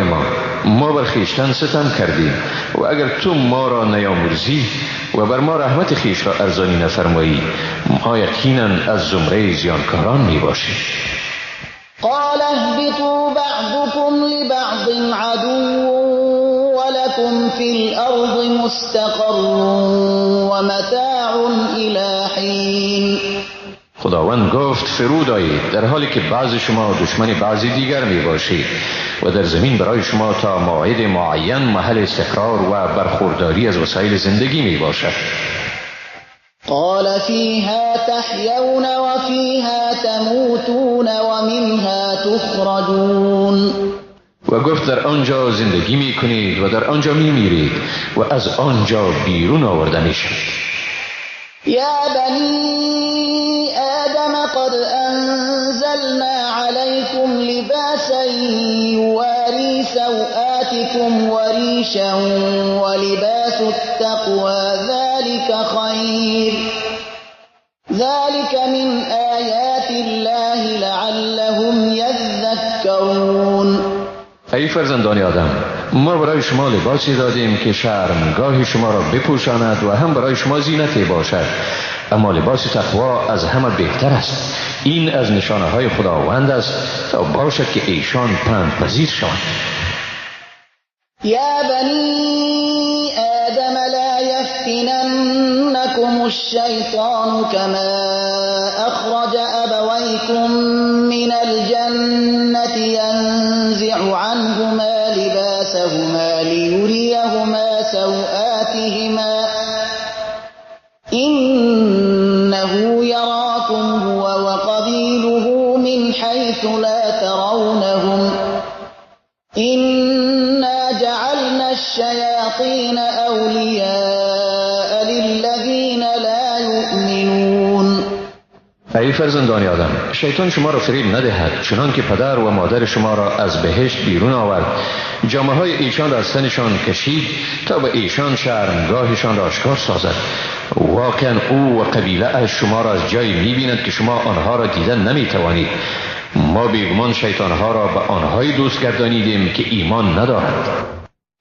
ما بر خویشتن ستم کردیم و اگر تو ما را نیامرزی و بر ما رحمت خویش را ارزانی نفرمایی ما یقینا از زمره زیانکاران می باشیم. قال اهبطوا بعضكم لبعض عدو ولكم في الأرض مستقر ومتاع متاع إلى حين. خداوند گفت فرود آیید در حالی که بعض شما دشمن بعضی دیگر می باشید و در زمین برای شما تا موعد معین محل استقرار و برخورداری از وسایل زندگی می باشد. قال فيها تحيون وفيها تموتون ومنها تخرجون. و گفت در آنجا زندگی می کنید و در آنجا می میرید و از آنجا بیرون آورده می شد. يا بني آدم قد أنزلنا عليكم لباسا يواري سوآتكم وريشا ولباس التقوى ذلك خير ذلك من آيات الله لعلهم يذكرون. ای فرزندان آدم، ما برای شما لباسی دادیم که شرمگاه شما را بپوشاند و هم برای شما زینتی باشد، اما لباس تقوا از همه بهتر است. این از نشانه های خداوند است تا باشد که ایشان پند پذیر شوند. یا بنی آدم لا یفتننکم الشیطان کما اخرج ابویکم من الجنة ينزع عنهما لباسهما ليريهما سوآتهما إنه يراكم هو وقبيله من حيث لا ترونهم إنا جعلنا الشياطين أولياء للذين لا يؤمنون. ای فرزندان آدم، شیطان شما را فریب ندهد چنان که پدر و مادر شما را از بهشت بیرون آورد، جامه های ایشان را از تنشان کشید تا به ایشان شرمگاهشان را آشکار سازد. واقعا او و قبیله اش شما را از جایی می‌بیند که شما آنها را دیدن نمی‌توانید. ما بیگمان شیطانها را به آنهای دوست گردانیدیم که ایمان ندارند.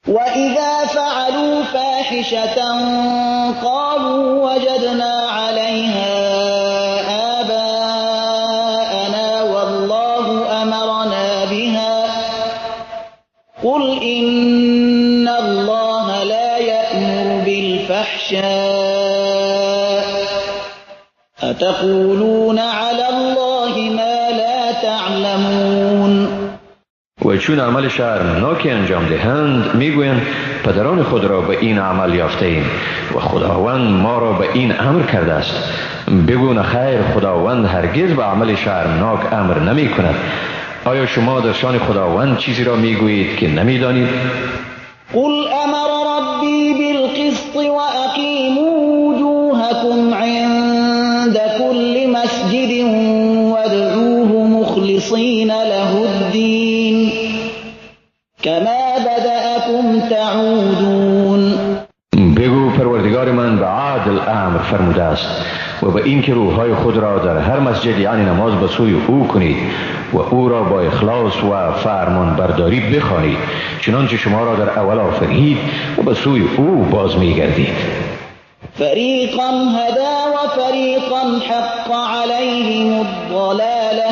وَإِذَا فَعَلُوا فَاحِشَةً قَالُوا وَجَدْنَا عَلَيْهَا آبَاءَنَا وَاللَّهُ أَمَرَنَا بِهَا قُلْ إِنَّ اللَّهَ لَا يَأْمُرُ بِالْفَحْشَاءِ أَتَقُولُونَ عَلَى اللَّهِ مَا لَا تَعْلَمُونَ. و چون عمل شرمناکی انجام دهند میگویند پدران خود را به این عمل یافته ایم و خداوند ما را به این امر کرده است. بگو نخیر، خداوند هرگز به عمل شرمناک امر نمی کند. آیا شما در شان خداوند چیزی را میگویید که نمیدانید؟ قل امر ربی بالقسط واقیموا وجوهکم عند كل مسجد وادعوه مخلصین له الدین كما بدأكم تعودون. بگو پروردگار من به عدل امر فرموده است و به این که روحهای خود را در هر مسجد یعنی نماز به سوی او کنید و او را با اخلاص و فرمان برداری بخوانید چنانچه شما را در اول آفرید و به سوی او باز میگردید. فریقا هدا و فریقا حق علیهم الضلاله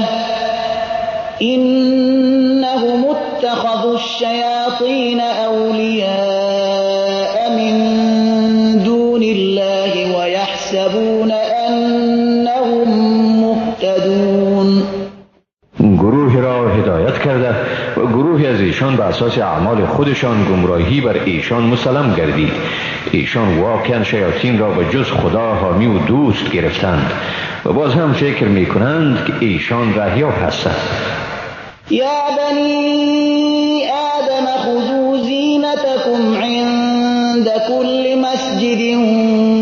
انهم اتخذوا الشیاطین اولیاء من دون الله ويحسبون انهم مهتدون. گروه را هدایت کرده و گروهی از ایشان به اساس اعمال خودشان گمراهی بر ایشان مسلم گردید. ایشان واقعا شیاطین را به جز خدا حامی و دوست گرفتند و باز هم فکر می کنند که ایشان رهیاب هستند. یا بنی آدم خذوا زینتکم عند كل مسجد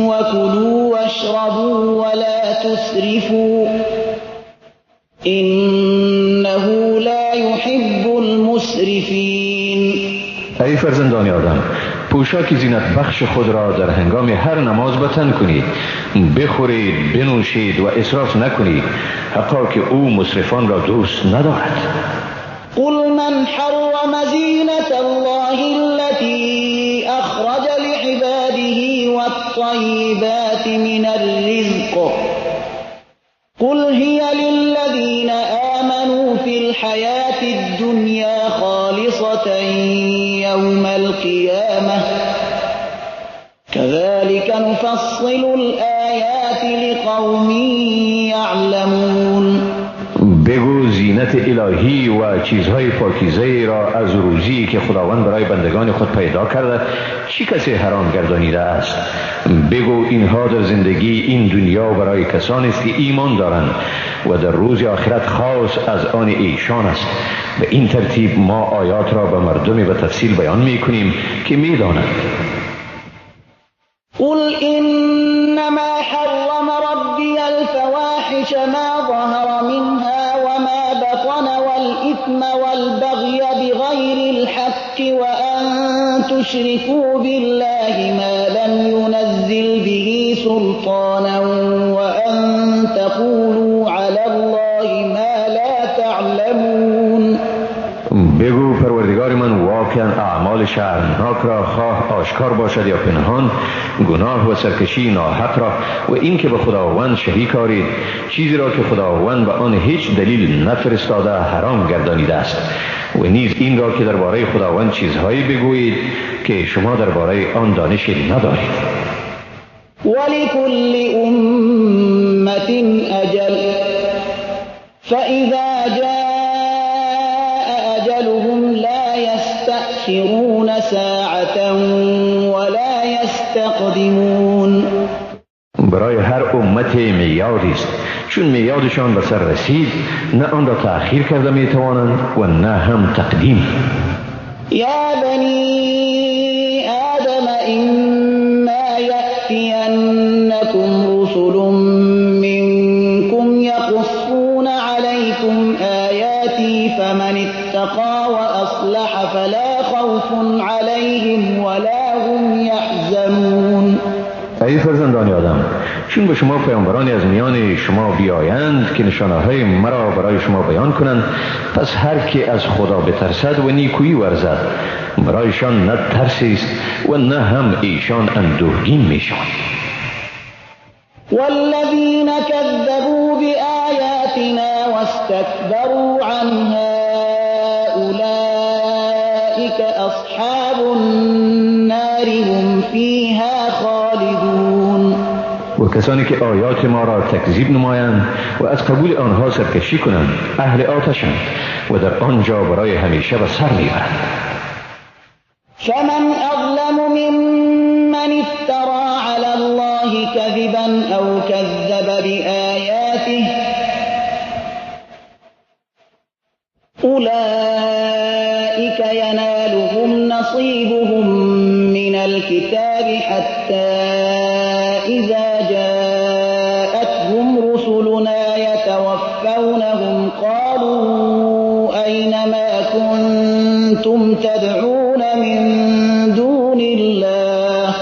وكلوا واشربوا ولا تسرفوا انه لا يحب المسرفین. ای فرزندان آدم، پوشاک زینت بخش خود را در هنگام هر نماز به تن کنید، بخورید، بنوشید و اسراف نکنید، حقا که او مسرفان را دوست ندارد. قل من حرم زینت الله التي اخرج لعباده والطیبات من الرزق قل هي للذين آمنوا في الحياة الدنيا خالصة يوم القيامة كذلك نفصل الآيات الآيات لقوم یعلمون. بگو زینت الهی و چیزهای پاکیزه را از روزی که خداوند برای بندگان خود پیدا کرده چی کسی حرام گردانیده است؟ بگو اینها در زندگی این دنیا برای کسانی است که ایمان دارند و در روز آخرت خاص از آن ایشان است. به این ترتیب ما آیات را به مردم به تفصیل بیان می کنیم که می دانند. قل انما حرم ربي الفواحش ما ظهر منها وما بطن والإثم والبغي بغير الحق وأن تشركوا بالله ما لم ينزل به سلطانا وأن تقولوا على الله ما لا تعلمون. بگو پروردگار من واقعا اعمال شرمناک را خواه آشکار باشد یا پنهان، گناه و سرکشی ناحق را و این که به خداوند شریک آرید چیزی را که خداوند به آن هیچ دلیل نفرستاده حرام گردانیده است و نیز این را که درباره خداوند چیزهایی بگویید که شما درباره آن دانشی ندارید. ولكل أمة أجل فإذا جاء أجلهم لا يستأخرون ساعة ولا يستقدمون. برای هر امت میعادی است، چون میعادشان به سر رسید نه آن را تأخیر کرده میتوانند و نه هم تقدیم. یا بنی آدم إما يأتینکم رسل منكم يقصون عليكم آياتي فمن اتقى وأصلح فلا خوف عليهم ولا هم يحزنون. ای فرزندان آدم، چون به شما پیامبرانی از میان شما بیایند که نشانه‌های مرا برای شما بیان کنند، پس هر که از خدا بترسد و نیکویی ورزد برایشان نه ترسی است و نه هم ایشان اندوهگین میشوند. والذین كذبوا بآیاتنا واستكبروا عنها أولئك أصحاب النار هم فيها خالدون. و کسانی که آیات ما را تکذیب نمایند و از قبول آنها سرکشی کنند اهل آتشند و در آنجا برای همیشه به سر میبرند. فمن أظلم ممن افترى على الله كذبا أو كذب بآياته أولئك ينالهم نصيبهم من الكتاب حتى إذا جاءتهم رسلنا يتوفونهم قالوا أين ما كنتم تدعون من دون الله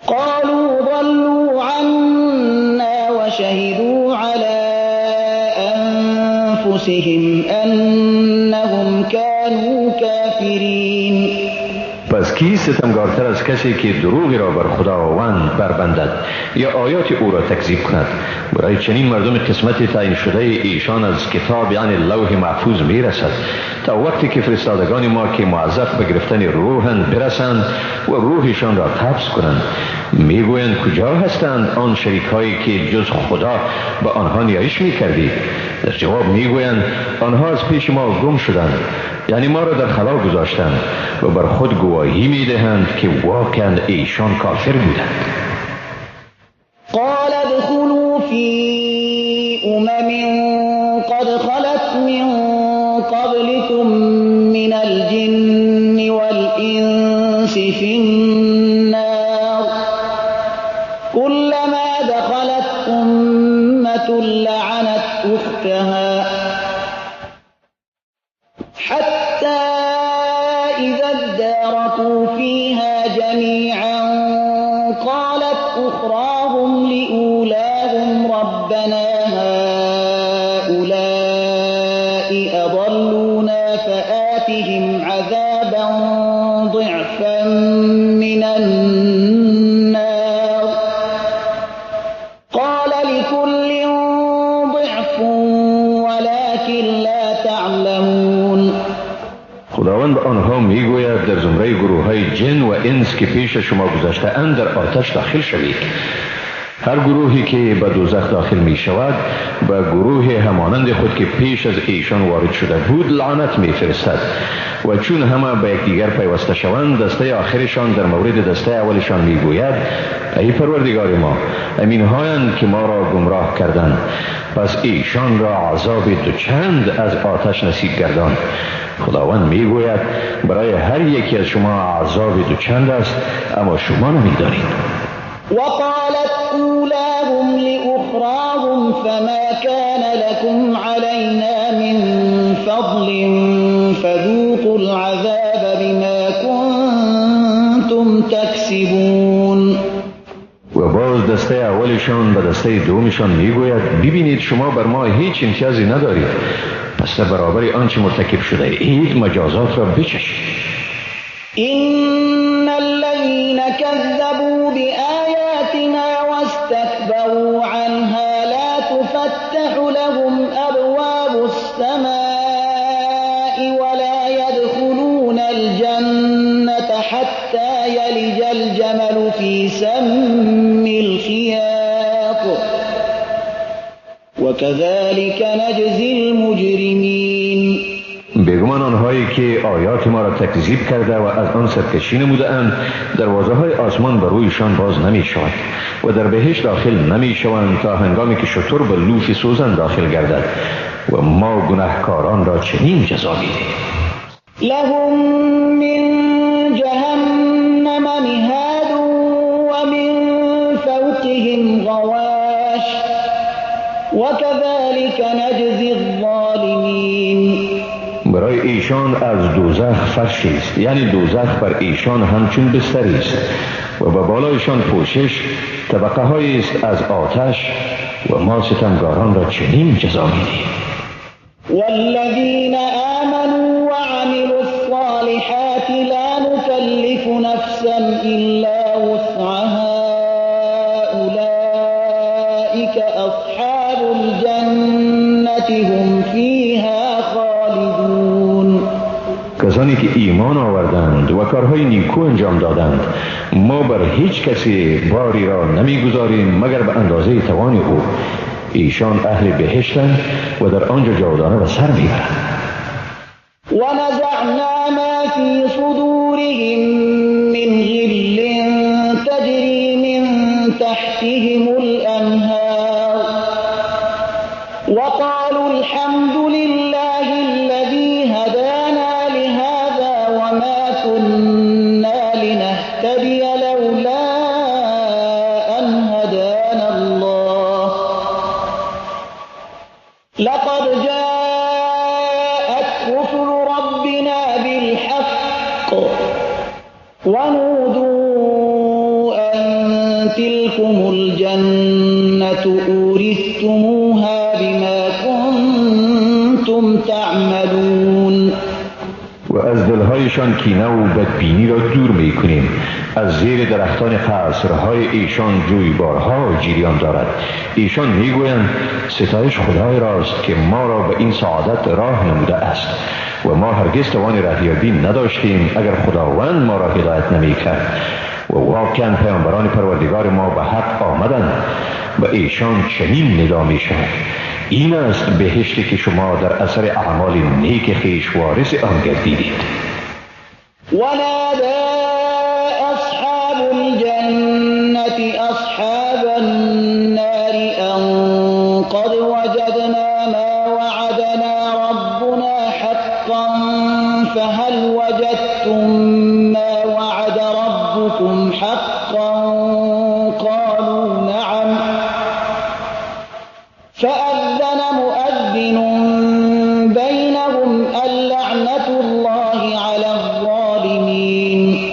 قالوا ضلوا عنا وشهدوا على أنفسهم أنهم كانوا كافرين. پس کی ستمگارتر از کسی که دروغی را بر خداوند بربندد یا آیات او را تکذیب کند؟ برای چنین مردم قسمت تعیین شده ایشان از کتاب یعنی لوح محفوظ میرسد تا وقتی که فرستادگان ما که معذب به گرفتن روحند برسند و روحشان را قبض کنند میگویند کجا هستند آن شریکایی که جز خدا به آنها نیایش میکردید؟ در جواب میگویند آنها از پیش ما گم شدند، یعنی ما را در خلا گذاشتند و بر خود گواهی میدهند که واقعا ایشان کافر بودند. قال ادخلوا في قد خلت من قبلكم من الجن والإنس في النار كلما دخلت أمة لعنت أختها حتى إذا اداركوا فيها جميعا قالت أخراهم لأولاهم ربنا هؤلاء أضلونا فآتهم عذابا ضعفا من النار قال لكل ضعف ولكن لا تعلمون. خداوند آنها میگوید در زمره گروه های جن و انس که پیش شما گذشته اند در آتش داخل شوید. هر گروهی که به دوزخ داخل می شود به گروه همانند خود که پیش از ایشان وارد شده بود لعنت می فرستد و چون همه به یکدیگر پیوسته شوند دسته آخرشان در مورد دسته اولشان می گوید ای پروردگار ما امین هایند که ما را گمراه کردند پس ایشان را عذاب دوچند از آتش نصیب گردان. خداوند می گوید برای هر یکی از شما عذاب دوچند است اما شما نمی دانید. وقالت أولاهم لأخراهم فما كان لكم علينا من فضل فذوقوا العذاب بما كنتم تكسبون. و باز دسته اولشان به دسته دومشان میگوید ببینید شما بر ما هیچ امتیازی ندارید پس در برابر آنچه مرتکب شده اید مجازات را بچشید. إن الذين كذبوا بآياتنا واستكبروا عنها لا تفتح لهم أبواب السماء ولا يدخلون الجنة حتى يلج الجمل في سم الخياط وكذلك نجزي المجرمين. بیگمان آنهایی که آیات ما را تکذیب کرده و از آن سرکشی نموده اند دروازه های آسمان بر رویشان باز نمی شود و در بهشت داخل نمی شوند تا هنگامی که شتر به لوف سوزن داخل گردد و ما گناهکاران را چنین جزا میدیم. لهم من جهنم مهاد و من فوقهم غواش وكذلك نجزي الظالمین. برای ایشان از دوزخ فرشی است یعنی دوزخ بر ایشان همچون بستری است و به بالایشان پوشش طبقه هایی است از آتش و ما ستمگاران را چنین جزا میدیم. والذین آمنوا وعملوا الصالحات لا نكلف نفسا الا وسعها اولئك اصحاب الجنة هم فيها خالدون. کسانی که ایمان آوردند و کارهای نیکو انجام دادند ما بر هیچ کسی باری را نمیگذاریم مگر به اندازه توان او. ایشان اهل بهشتند و در آنجا جاودانه به سر میبرند. ونزعنا ما في صدورهم من غل تجري من تحتهم الأنهار وقالوا الحمد لله الذي هدانا لهذا وما كنا لنهتدي لولا أن هدانا الله لقد جاءت رسل ربنا بالحق ونودوا أن تلكم الجنة أورثتموها بما كنتم تعملون. و از دلهایشان کینه و بدبینی را دور می کنیم. از زیر درختان قصرهای ایشان جویبارها جریان دارد. ایشان می گویند ستایش خدای راست که ما را به این سعادت راه نموده است و ما هرگز توان رهیابی نداشتیم اگر خداوند ما را هدایت نمی کرد. و واقعا پیامبران پروردگار ما به حق آمدند و ایشان چنین ندا می شود این است بهشتی که شما در اثر اعمال نیک خویش وارث آن گردیدید. ونادى أصحاب الجنة أصحاب النار أن قد وجدنا ما وعدنا ربنا حقا فهل وجدتم ما وعد ربكم حقا قالوا نعم فأذن مؤذن بينهم اللعنة الله على الظالمين.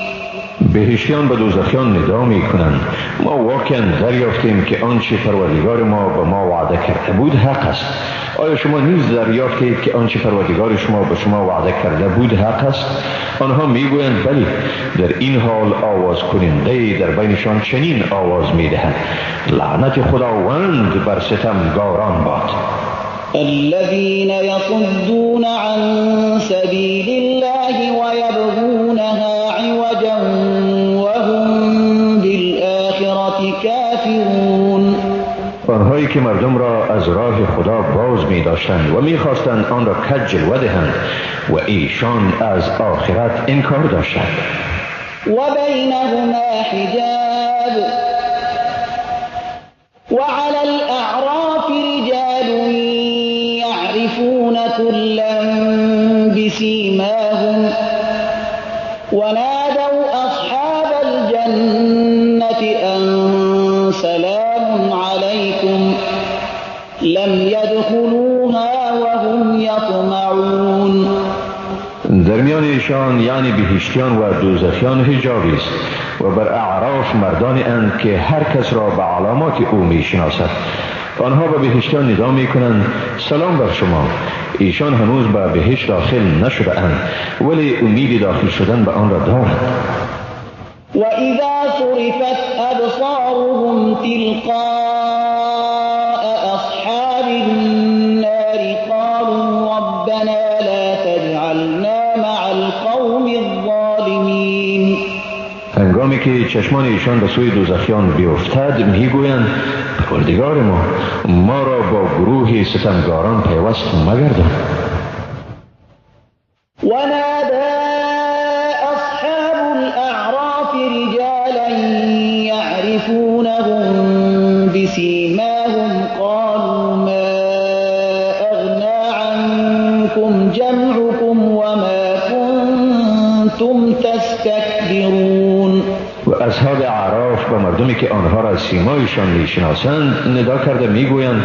بهشتیان به دوزخیان ندا می کنند ما واقعا دریافتیم که آنچه پروردگار ما به ما وعده کرده بود حق است. آیا شما نیز دریافتید که آنچه پروردگار شما به شما وعده کرده بود حق است؟ آنها میگویند بلی. در این حال آواز کننده در بینشان چنین آواز میدهد لعنت خداوند بر ستمگاران باد. الذين يصدون عن سبيل الله ويبغونها عوجا که مردم را از راه خدا باز می داشتند و می خواستند آن را کج جلوه دهند و ایشان از آخرت انکار داشتند. وبينهما حجاب وعلى الأعراف رجال يعرفون كلا بسيماهم ونادوا أصحاب الجنة أن سلام عليكم لم يدخلوها وهم يطمعون. درمیان ایشان یعنی بهشتیان و دوزخیان حجابی است و بر اعراف مردانی اند که هر کس را به علامات او می شناسد. آنها به بهشتیان ندا می کنند سلام بر شما. ایشان هنوز به بهشت داخل نشده اند ولی امید داخل شدن به آن را دارند. وإذا صرفت أبصارهم تلقاء أصحاب النار قالوا ربنا لا تجعلنا مع القوم الظالمين. هنگامی که چشمان ایشان به سوی دوزخیان بیفتد میگویند پروردگار ما را با گروه ستمگاران پیوست مگردان. ونادى أصحاب الأعراف رجالا يعرفونهم بسيماهم قالوا ما أغنى عنكم جمعكم وما كنتم تستكبرون. و اصحاب اعراف به مردمی که آنها را از سیمایشان میشناسند ندا کرده میگویند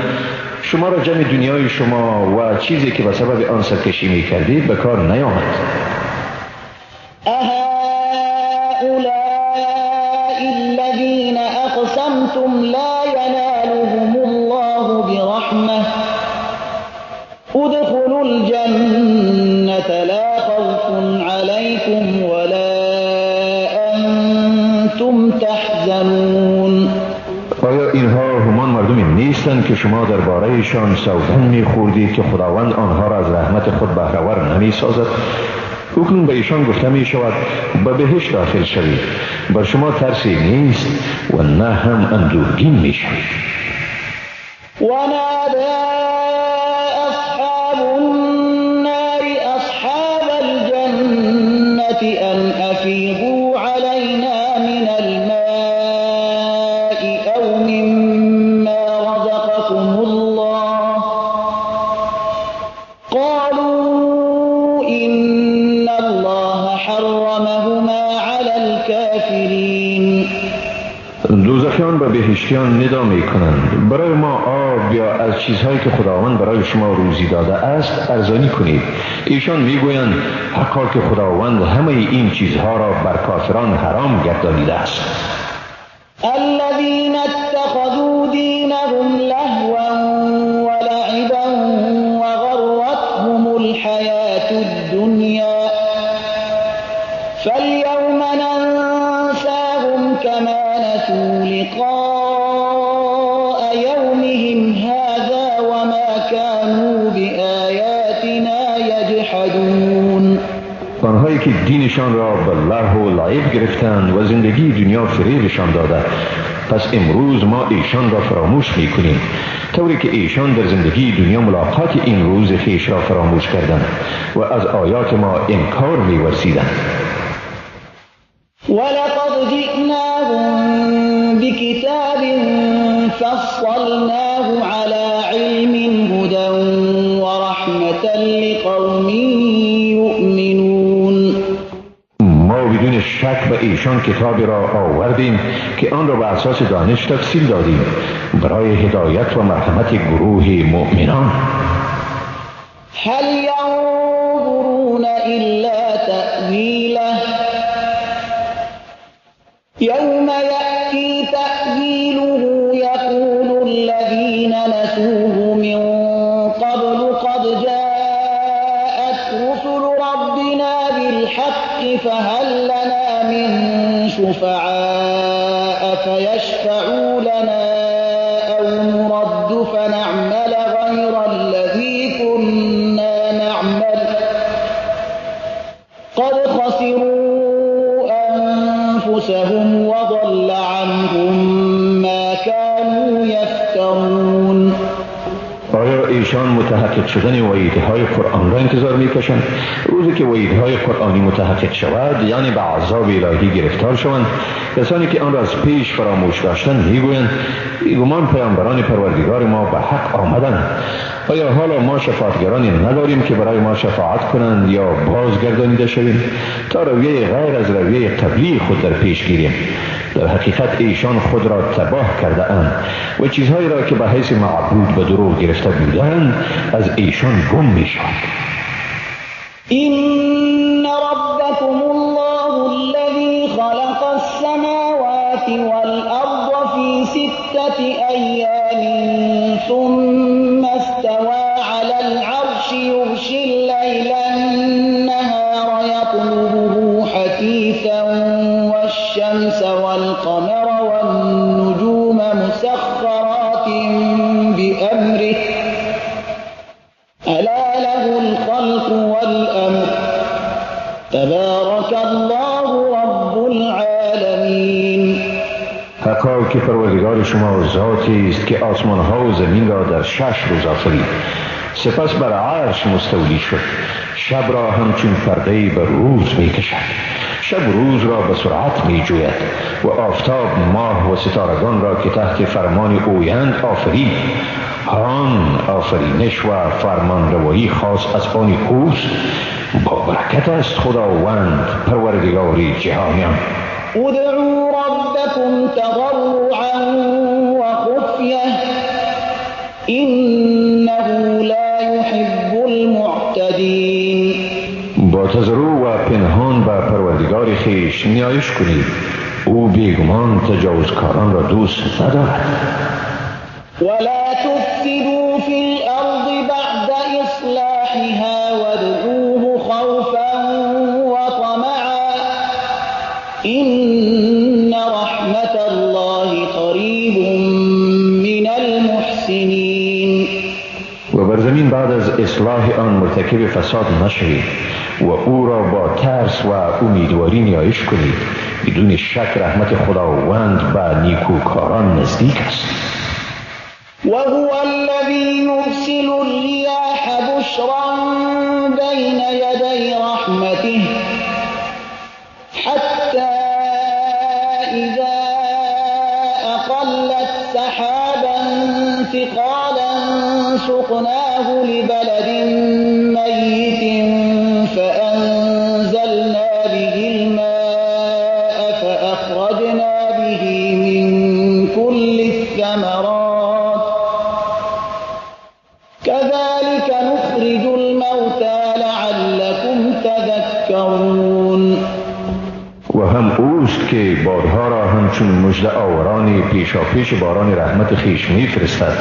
شما را جمع دنیای شما و چیزی که به سبب آن سرکشی میکردید به کار نیامد. أهؤلاء الذين أقسمتم لا ينالهم الله برحمة ادخلوا الجنة لا خوف عليكم ولا أنتم تحزنون. آیا اینها همان مردمی نیستند که شما درباره‌شان سوگند می‌خوردید که خداوند آنها را از رحمت خود بهره‌ور نمی‌سازد؟ اکنون به ایشان گفته می‌شود به بهشت داخل شوید. بر شما ترسی نیست و نه هم اندوهگین می‌شوید. ونادى أصحاب النار أصحاب الجنة أن أفيضوا علينا من الماء أو مما رزقكم الله قالوا إن الله حرمهما على الكافرين. دوزخیان به بهشتیان ندا می‌کنند برای ما آب یا از چیزهایی که خداوند برای شما روزی داده است ارزانی کنید. ایشان میگویند حقا که خداوند همه این چیزها را بر کافران حرام گردانیده است. الذين اتخذوا دينهم لهوا ولعبا وغرتهم الحياة الدنيا فاليوم ننساهم كما نسوا لقاء يومهم هذا وما كانوا بآياتنا يجحدون. آنهایی که دینشان را به لهو و لعب گرفتند و زندگی دنیا فریبشان داده پس امروز ما ایشان را فراموش میکنیم طوری که ایشان در زندگی دنیا ملاقات این روز خویش را فراموش کردند و از آیات ما انکار می‌ورزیدند. ولقد جئناهم بكتاب فصلناه على علم هدى ورحمة لقوم يؤمنون. ما بدون شک به ایشان کتابی را آوردیم که آن را به اساس دانش تفصیل دادیم برای هدایت و مرحمت گروه مؤمنان. هل ينظرون إلا تأويله يوم يأتي تأويله يقول الذين نسوه من قبل قد جاءت رسل ربنا بالحق فهل لنا من شفعاء فيشفعوا لنا أو نرد فنعمل غير الذي كنا نعمل قد خسروا أنفسهم وضل عنهم ما كانوا يفترون. ایشان متحقق شدن وعیدهای قرآن را انتظار میکشند. روزی که وعیدهای قرآنی متحقق شود، یعنی به عذاب الهی گرفتار شوند، کسانی که آن را از پیش فراموش داشتند میگویند بیگمان پیامبران پروردگار ما به حق آمدند. آیا حالا ما شفاعتگرانی نداریم که برای ما شفاعت کنند یا بازگردانیده شویم تا رویه غیر از رویه قبلی خود در پیش گیریم؟ در حقیقت ایشان خود را تباه کرده اند و چیزهایی را که به حیث معبود به دروغ گرفته بودند از ایشان گم می شود. إن ربكم الله الذي خلق السماوات والأرض في 6 أيام ثم استوى على العرش يغشي الليل النهار يطلبه حثيثا والشمس والقمر والنجوم مسخرات بأمره ألا له الخلق والأمر تبارك الله رب العالمين. حقا که پروردگار شما ذاتی است که آسمان ها و زمین را در 6 روز آفرید، سپس بر عرش مستولی شد. شب را همچون پرده بر روز می کشد، شب روز را به سرعت می جوید و آفتاب، ماه و ستارگان را که تحت فرمان اویند آفرید. آن آفرینش و فرمان روایی خاص از آن اوست. با برکت است خداوند پروردگاری جهانیان. ادعوا ربكم تضرعا وخفية إنه لا يحب المعتدين. با تضرع و پنهان به پروردگار خویش نیایش کنید، او بیگمان تجاوزکاران را دوست ندارد. ولا تفسدوا في الأرض بعد إصلاحها وادعوه خوفا وطمعا إن رحمة الله قریب من المحسنین. و بر زمین بعد از اصلاح آن مرتکب فساد نشوید و او را با ترس و امیدواری نیایش کنید. بدون شک رحمت خداوند به نیکوکاران نزدیک است. وهو الذي يرسل الرياح بشرا بين يدي رحمته حتى إذا أقلت سحابا ثقالا سقناه لبلد ميت فأنزلنا به الماء فأخرجنا به من كل الثمرات كذلك نخرج الموتى لعلكم تذكرون. و هم اوست که بادها را همچون مژده آوران پیشاپیش باران رحمت خویش میفرستد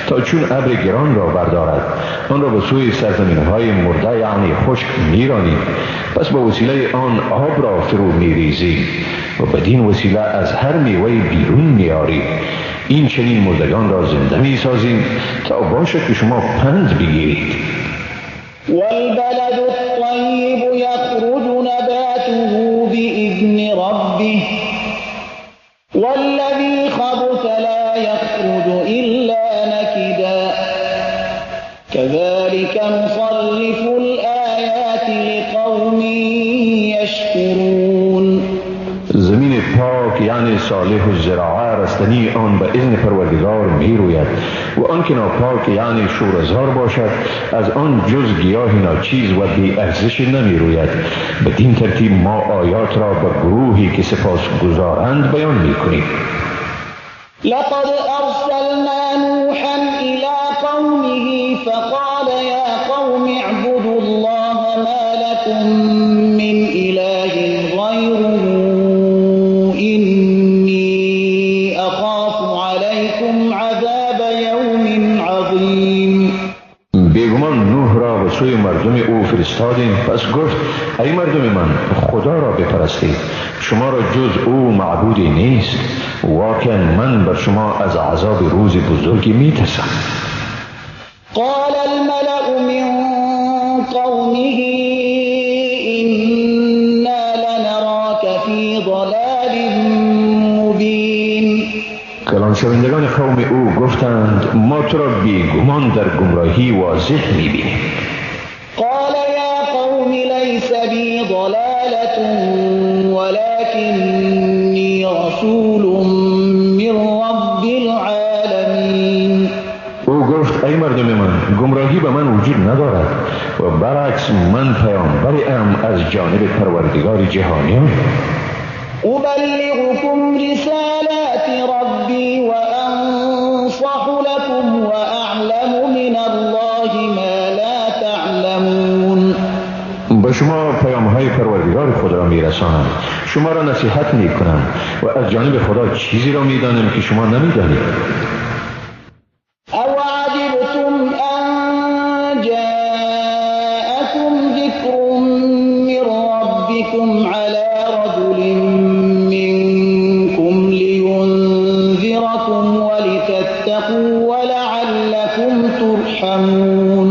تا چون ابر گران را بردارد آن را به سوی سرزمین‌های مرده یعنی خشک میرانید، پس با وسیله آن آب را فرو میریزید و بدین وسیله از هر میوه بیرون میارید. این چنین مردگان را زنده میسازیم تا باشد که شما پند بگیرید. والبلد الطيب يخرج نباته بإذن ربه والذي خبث لا يخرج إلا نكدا كذلك نصرف الآيات لقوم يشكرون. زمین پاک یعنی صالح الزراعه رستنی آن به اذن پروردگار می روید و آن که ناپاک یعنی شوره‌زار باشد از آن جز گیاه ناچیز و بی ارزش نمی روید. بدین ترتیب ما آیات را به گروهی که سپاس گزارند بیان می کنیم. لقد أرسلنا نوحا إلى قومه فقال يا قوم اعبدوا الله ما لكم من إله غيره إني أخاف عليكم عذاب يوم عظيم. بیگمان نوح را به سوی مردم او فرستادیم، پس گفت ای مردم من خدا را بپرستید، شما را جز او معبودی نیست. واقعا من بر شما از عذاب روز بزرگی میترسم. قال الملأ من قومه إنا لنراك في ضلال مبين. کلان شوندگان قوم او گفتند ما تو را بیگمان در گمراهی واضح می‌بینیم. قال يا قوم ليس بي ضلالة ولكني رسول من رب العالمین. او گفت ای مردم من، گمراهی به من وجود ندارد و برعکس من پیامبری ام از جانب پروردگار جهانیان. أبلغكم رسالات ربي وأنصح لكم وأعلم من الله ما لا تعلمون. به شما پیام‌های پروردگار خود را می‌رسانم، شما را نصیحت می‌کنم و از جانب خدا چیزی را می‌دانم که شما نمی‌دانید. أو عجبتم أن جاءكم ذكر من ربكم على رجل منكم لينذركم ولتتقوا ولعلكم ترحمون.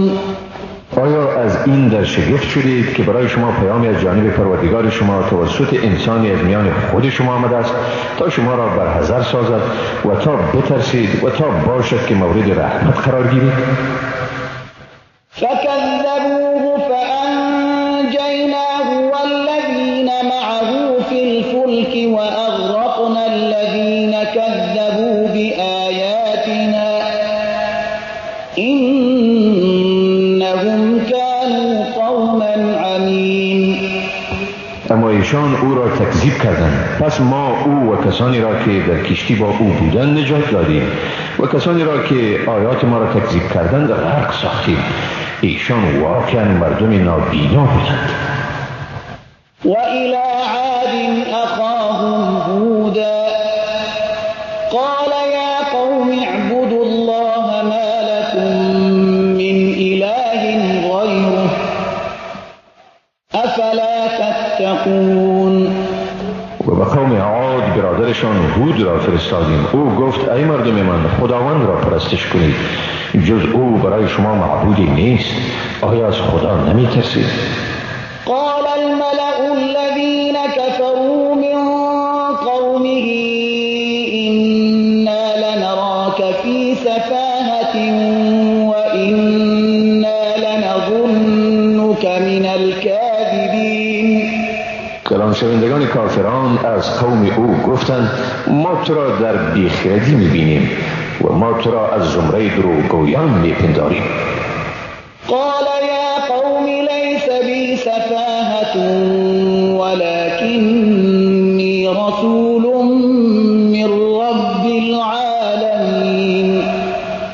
آیا از این در شگفت شدید که برای شما پیامی از جانب پروردگار شما توسط انسانی از میان خود شما آمده است تا شما را برحذر سازد و تا بترسید و تا باشد که مورد رحمت قرار گیرید؟ فكذبوه فأنجيناه والذين معه في الفلك وأغرقنا الذين كذبوا بآياتنا إنهم كانوا قوما عمين. اما ایشان او را تکذیب کردند، پس ما او و کسانی را که در کشتی با او بودند نجات دادیم و کسانی را که آیات ما را تکذیب کردند غرق ساختیم. ایشان واقعا مردم نابینا بودند. وإلى عاد أخاهم هودا قال يا قوم اعبدوا الله ما لكم من إله غيره أفلا تتقون. و به قوم عاد برادرشان هود را فرستادیم. او گفت ای مردم من، خداوند را پرستش کنید، جز او برای شما معبودی نیست. آیا از خدا نمی ترسید؟ قال الملأ الذين كفروا من قومه إنا لنراك في سفاهة وإنا لنظنك من الكاذبين. کلام شوندگان کافران از قوم او گفتند ما تو را در بیخردی می‌بینیم و ما تو را از زمره دروغگویان می‌پنداریم. قال يا قوم ليس بي سفاهة ولكني رسول من رب العالمين.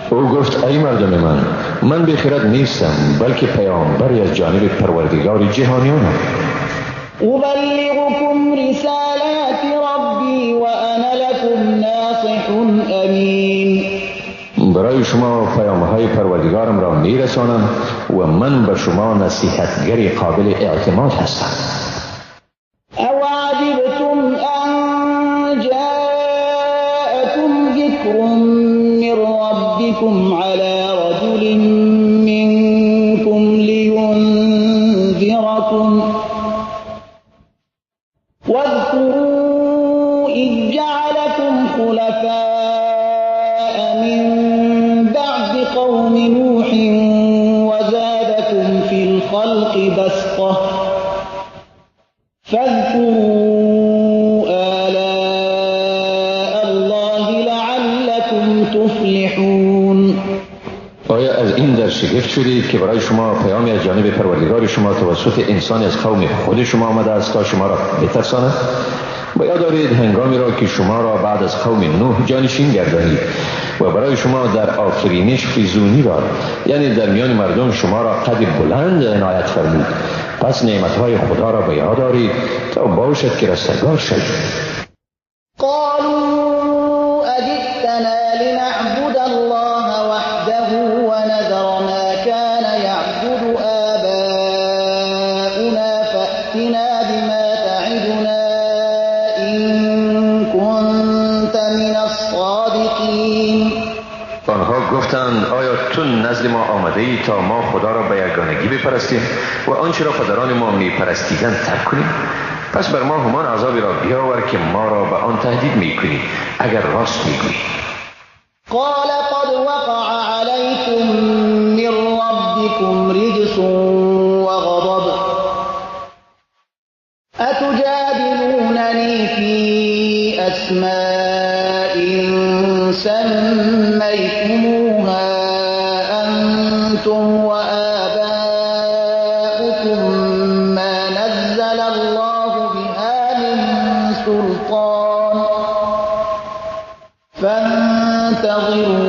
او گفت ای مردم من بیخرد نیستم بلکه پیامبری از جانب پروردگار جهانیانم. أبلغكم رسالات ربي وأنا لكم ناصح أمين. برای شما پیام‌های پروردگارم را میرسانم و من به شما نصیحتگری قابل اعتماد هستم. أو عجبتم أن جاءكم ذكر من ربكم على رجل منكم لينذركم واذكروا إذ جعلكم خلفاء من بعد قوم نوح وزادكم في الخلق بسطة فاذكروا آلاء الله لعلكم تفلحون. آیا از این در شگفت شدید که برای شما پیامی از جانب پروردگار شما توسط انسان از قوم خود شما آمده است تا شما را بترساند؟ و یاد دارید هنگامی را که شما را بعد از قوم نوح جانشین گردانید و برای شما در آفرینش فیزونی را، یعنی در میان مردم شما را قد بلند عنایت فرمود. پس نعمتهای خدا را به یاد دارید تا باشد که رستگار شوید. قالوا أجئتنا لنعبد الله وحده ونذر ما كان يعبد آباؤنا فأتنا بما تعدنا إن كنت من الصادقين. آنها گفتند آیا تو نزد ما آمده ای تا ما خدا را به یگانگی بپرستیم و آنچه را پدران ما میپرستیدند ترک کنیم؟ پس بر ما همان عذابی را بیاور که ما را به آن تهدید میکنی اگر راست میگویی. قال قد وقع عليكم من ربكم رجس وغضب أتجادلونني في أسماء سميتموها أنتم وآباؤكم ما نزل الله بها من سلطان فانتظروا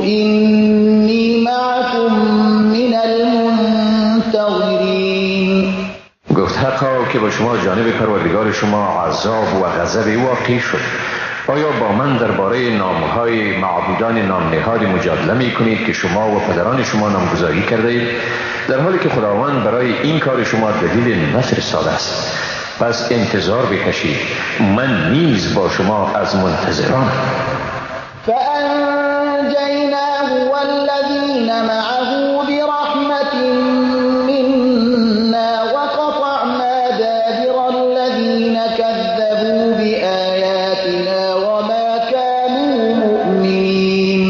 إني معكم من المنتظرین. گفت حقا که با شما جانب پروردگار شما عذاب و غضب واقع شد. آیا با من درباره نامهای معبودان نام نهاد مجادله می کنید که شما و پدران شما نامگذاری کرده اید، در حالی که خداوند برای این کار شما دلیل نفرستاده است؟ پس انتظار بکشید، من نیز با شما از منتظران. فأنجيناه والذين معه برحمة منا وقطعنا دابر الذين كذبوا بآياتنا وما كانوا مؤمنين.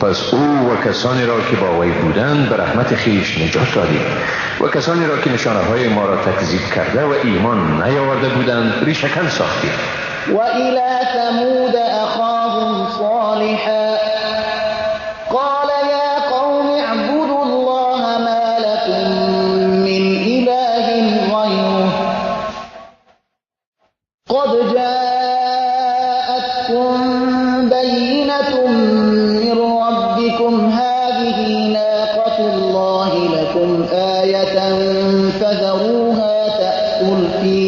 پس او و کسانی را که با وی بودند به رحمت خیش نجات دادیم و کسانی را که نشانه های ما را تکذیب کرده و ایمان نیاورده بودند ریشه‌کن ساختیم. وإلى ثمود أخاهم صالحا قال يا قوم اعبدوا الله ما لكم من إله غيره قد جاءتكم بينة من ربكم هذه ناقة الله لكم آية فذروها تأكل في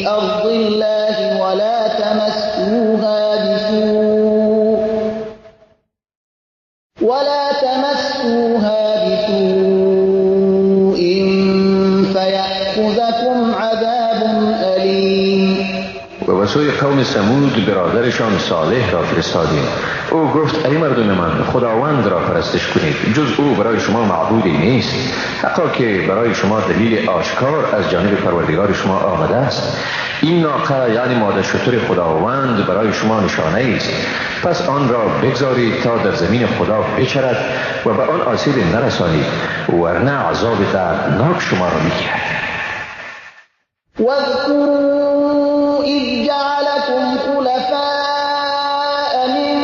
أرض الله ولا تمسوها بسوء فيأخذكم عذاب أليم. و به سوی قوم ثمود برادرشان صالح را فرستادیم. او گفت ای مردم من، خداوند را پرستش کنید، جز او برای شما معبودی نیست، حتی که برای شما دلیل آشکار از جانب پروردگار شما آمده است. این ناقه یعنی ماده شتر خداوند برای شما نشانه است، پس آن را بگذارید تا در زمین خدا بچرد و به آن آسیب نرسانید، ورنه عذاب دردناک شما را میگیرد. واذكروا إذ جعلكم خلفاء من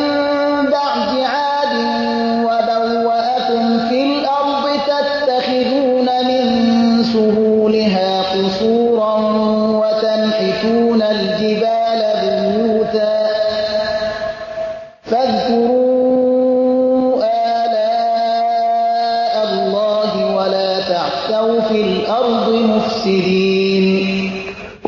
بعد عاد وبوأكم في الأرض تتخذون من سهولها قصورا وتنحتون الجبال بيوتا فاذكروا آلاء الله ولا تعثوا في الأرض مفسدين.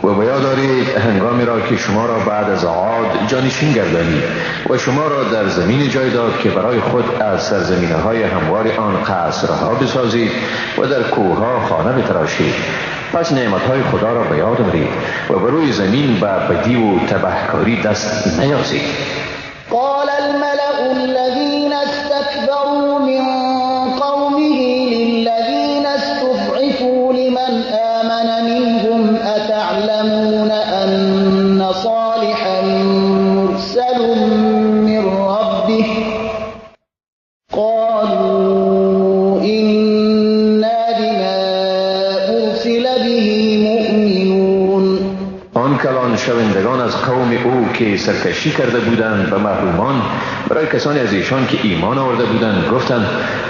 و بیاد دارید هنگامی را که شما را بعد از عاد جانشین گردانید و شما را در زمین جای داد که برای خود از سرزمینه های هموار آن قصرها بسازید و در کوهها خانه بتراشید. پس نعمتهای خدا را به یاد آورید و بر روی زمین به بدی و تبهکاری دست نیازید. قال الملأ الذين استكبروا من قومه للذين استضعفوا لمن آمن منهم أتعلمون أن صالحا مرسل من ربه قالوا إنا بما أرسل به مؤمنون. آن کلان شوندگان از قوم او که سرکشی کرده بودند و محرومان برای کسانی از ایشان که ایمان آورده بودند گفتند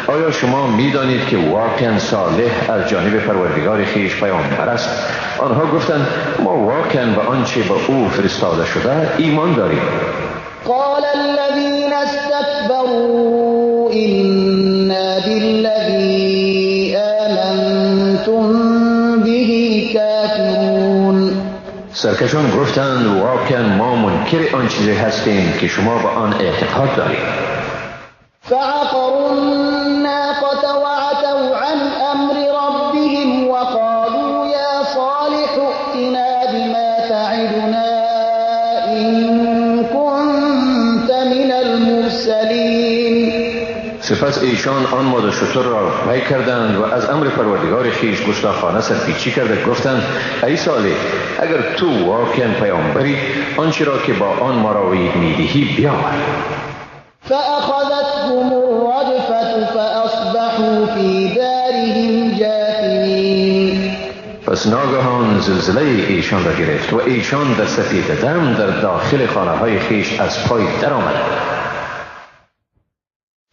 آیا شما می‌دانید که واقعا صالح از جانب پروردگار خویش پیامبر است؟ آنها گفتند ما واقعا به آنچه به او فرستاده شده ایمان داریم. قال الذين استكبروا إنا بالذي آمنتم به كافرون. سرکشان گفتند واقعا ما منکر آن چیزی هستیم که شما به آن اعتقاد دارید. فعقروا الناقة وعتوا عن أمر ربهم وقالوا يا صالح ائتنا بما تعدنا إن كنت من المرسلين. سپس ایشان آن ماده شتر را پی کردند و از امر پروردگار خویش گستاخانه سرپیچی کرده گفتند ای صالح اگر تو واقعا پیامبری آنچه را که با آن ما را وعید می‌دهی بیاور. فأخذتهم الرجفة فأصبحوا في دارهم جاثمين. پس ناگهان زلزله ایشان را گرفت و ایشان در سفید دم در داخل خانه های خیش از پای در آمدند.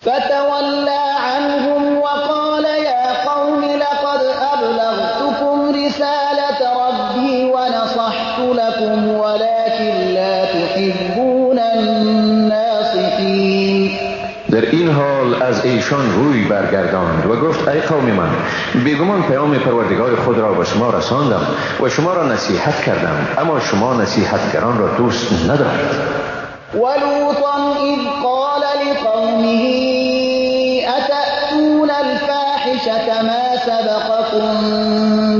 فتولى عنهم وقال يا قوم لقد أبلغتكم رسالة ربي ونصحت لكم ولكن لا تحبون الناصحين. در این حال از ایشان روی برگرداند و گفت ای قوم من، بیگمان پیام پروردگار خود را به شما رساندم و شما را نصیحت کردم، اما شما نصیحتگران را دوست ندارید. ولوطا إذ قال لقومه أتأتون الفاحشة ما سبقكم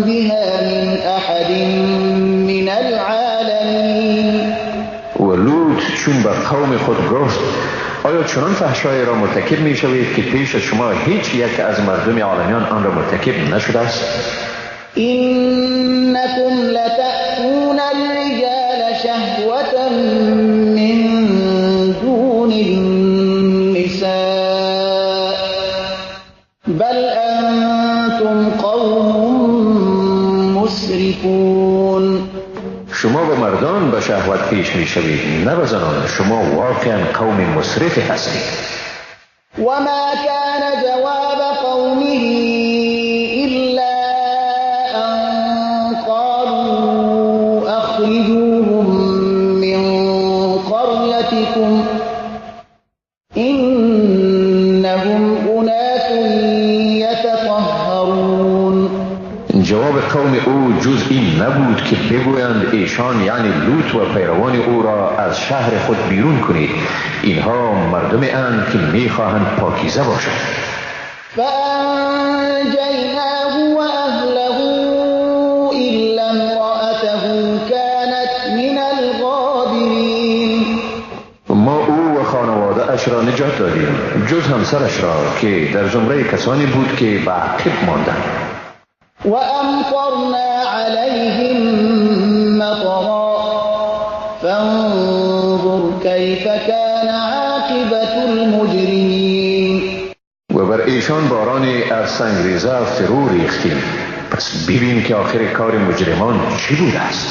بها من أحد من العالمين. و لوط چون به قوم خود گفت آیا چنان فحشایی را مرتکب می شوید که پیش از شما هیچ یک از مردم عالمیان آن را مرتکب نشده است؟ إنكم لتأتون الرجال شهوة من دون النساء بل أنتم قوم مسرفون. شما به مردان به شهوت پیش می شوید، نه به زنان. شما واقعا قوم مسرفی هستید. وما كان جواب قومه إلا أن قالوا أخرجوهم من قريتكم إنهم أناس يتطهرون. جواب قوم او جز این نبود که بگویند ایشان یعنی لوط و پیروان او را از شهر خود بیرون کنید، اینها مردمی اند که میخواهند پاکیزه باشند. فأنجيناه وأهله إلا امرأته كانت من الغابرين. ما او و خانواده اش را نجات دادیم جز همسرش را که در زمره کسانی بود که به عقب ماندند. وأمطرنا عليهم مطرا فانظر كيف كان عاقبة المجرمين. و بر ایشان بارانی از سنگریزه فرو ریختیم، پس ببین که آخر کار مجرمان چی بوده است.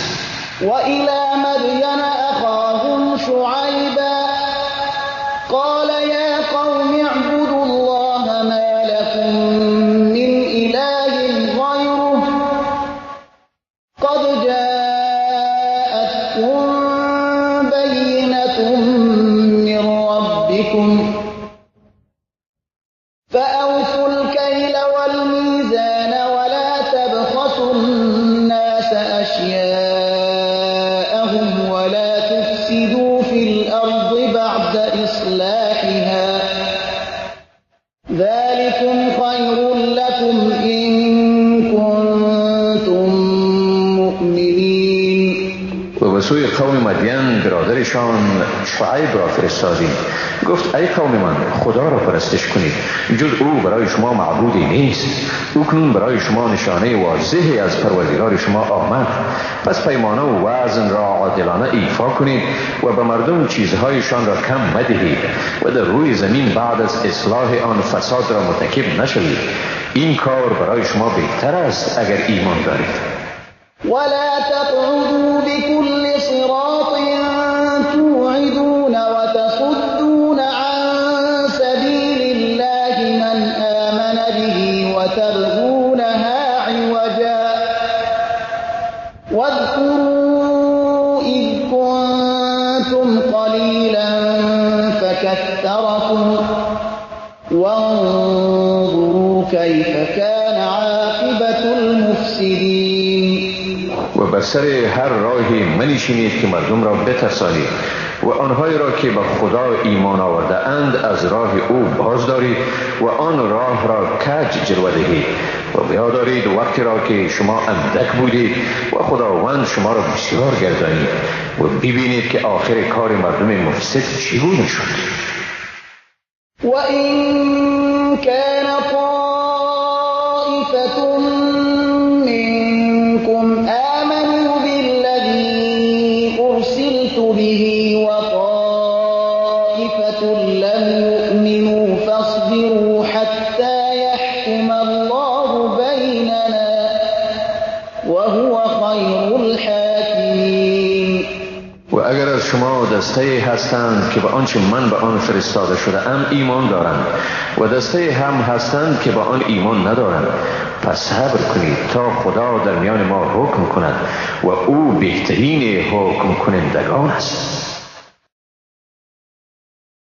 وإلى مدين أخاهم شعيبا قال يا قوم اعبدوا الله ما لكم من إله غيره قد جاءتكم بينة من ربكم فأوفوا الكيل والميزان ولا تبخسوا الناس أشياءهم ولا تفسدوا في الأرض بعد إصلاحها ذلكم خير لكم إن كنتم مؤمنين. و به سوی قوم مدین برادرشان شعیب را فرستادیم. گفت ای قوم من، خدا را پرستش کنید، جز او برای شما معبودی نیست. او کنون برای شما نشانه واضحی از پروردگار شما آمد، پس پیمانه و وزن را عادلانه ایفا کنید و به مردم چیزهایشان را کم مدهید و در روی زمین بعد از اصلاح آن فساد را مرتکب نشوید. این کار برای شما بهتر است اگر ایمان دارید. ولا تقعدوا بكل صراط توعدون وتصدون عن سبيل الله من آمن به وتبغونها عوجا واذكروا إذ كنتم قليلا فكثركم وانظروا كيف كان عاقبة المفسدين. و بر سر هر راهی منشینید که مردم را بترسانید و آنهایی را که به خدا ایمان آورده اند از راه او باز دارید و آن راه را کج جلوه دهید و بیادارید وقتی را که شما اندک بودید و خداوند شما را بسیار گردانید و ببینید که آخر کار مردم مفسد چگونه شد. وَإِن كَانَ طَائِفَةٌ مِّنكُمْ آمَنُوا بِالَّذِي أُرْسِلْتُ بِهِ وَطَائِفَةٌ لَّمْ وهو خير الحاكمين. و اگر از شما دسته هستند که به آنچه من به آن فرستاده شده ام ایمان دارند و دسته هم هستند که به آن ایمان ندارند، پس صبر کنید تا خدا در میان ما حکم کند و او بهترین حکم کنندگان است.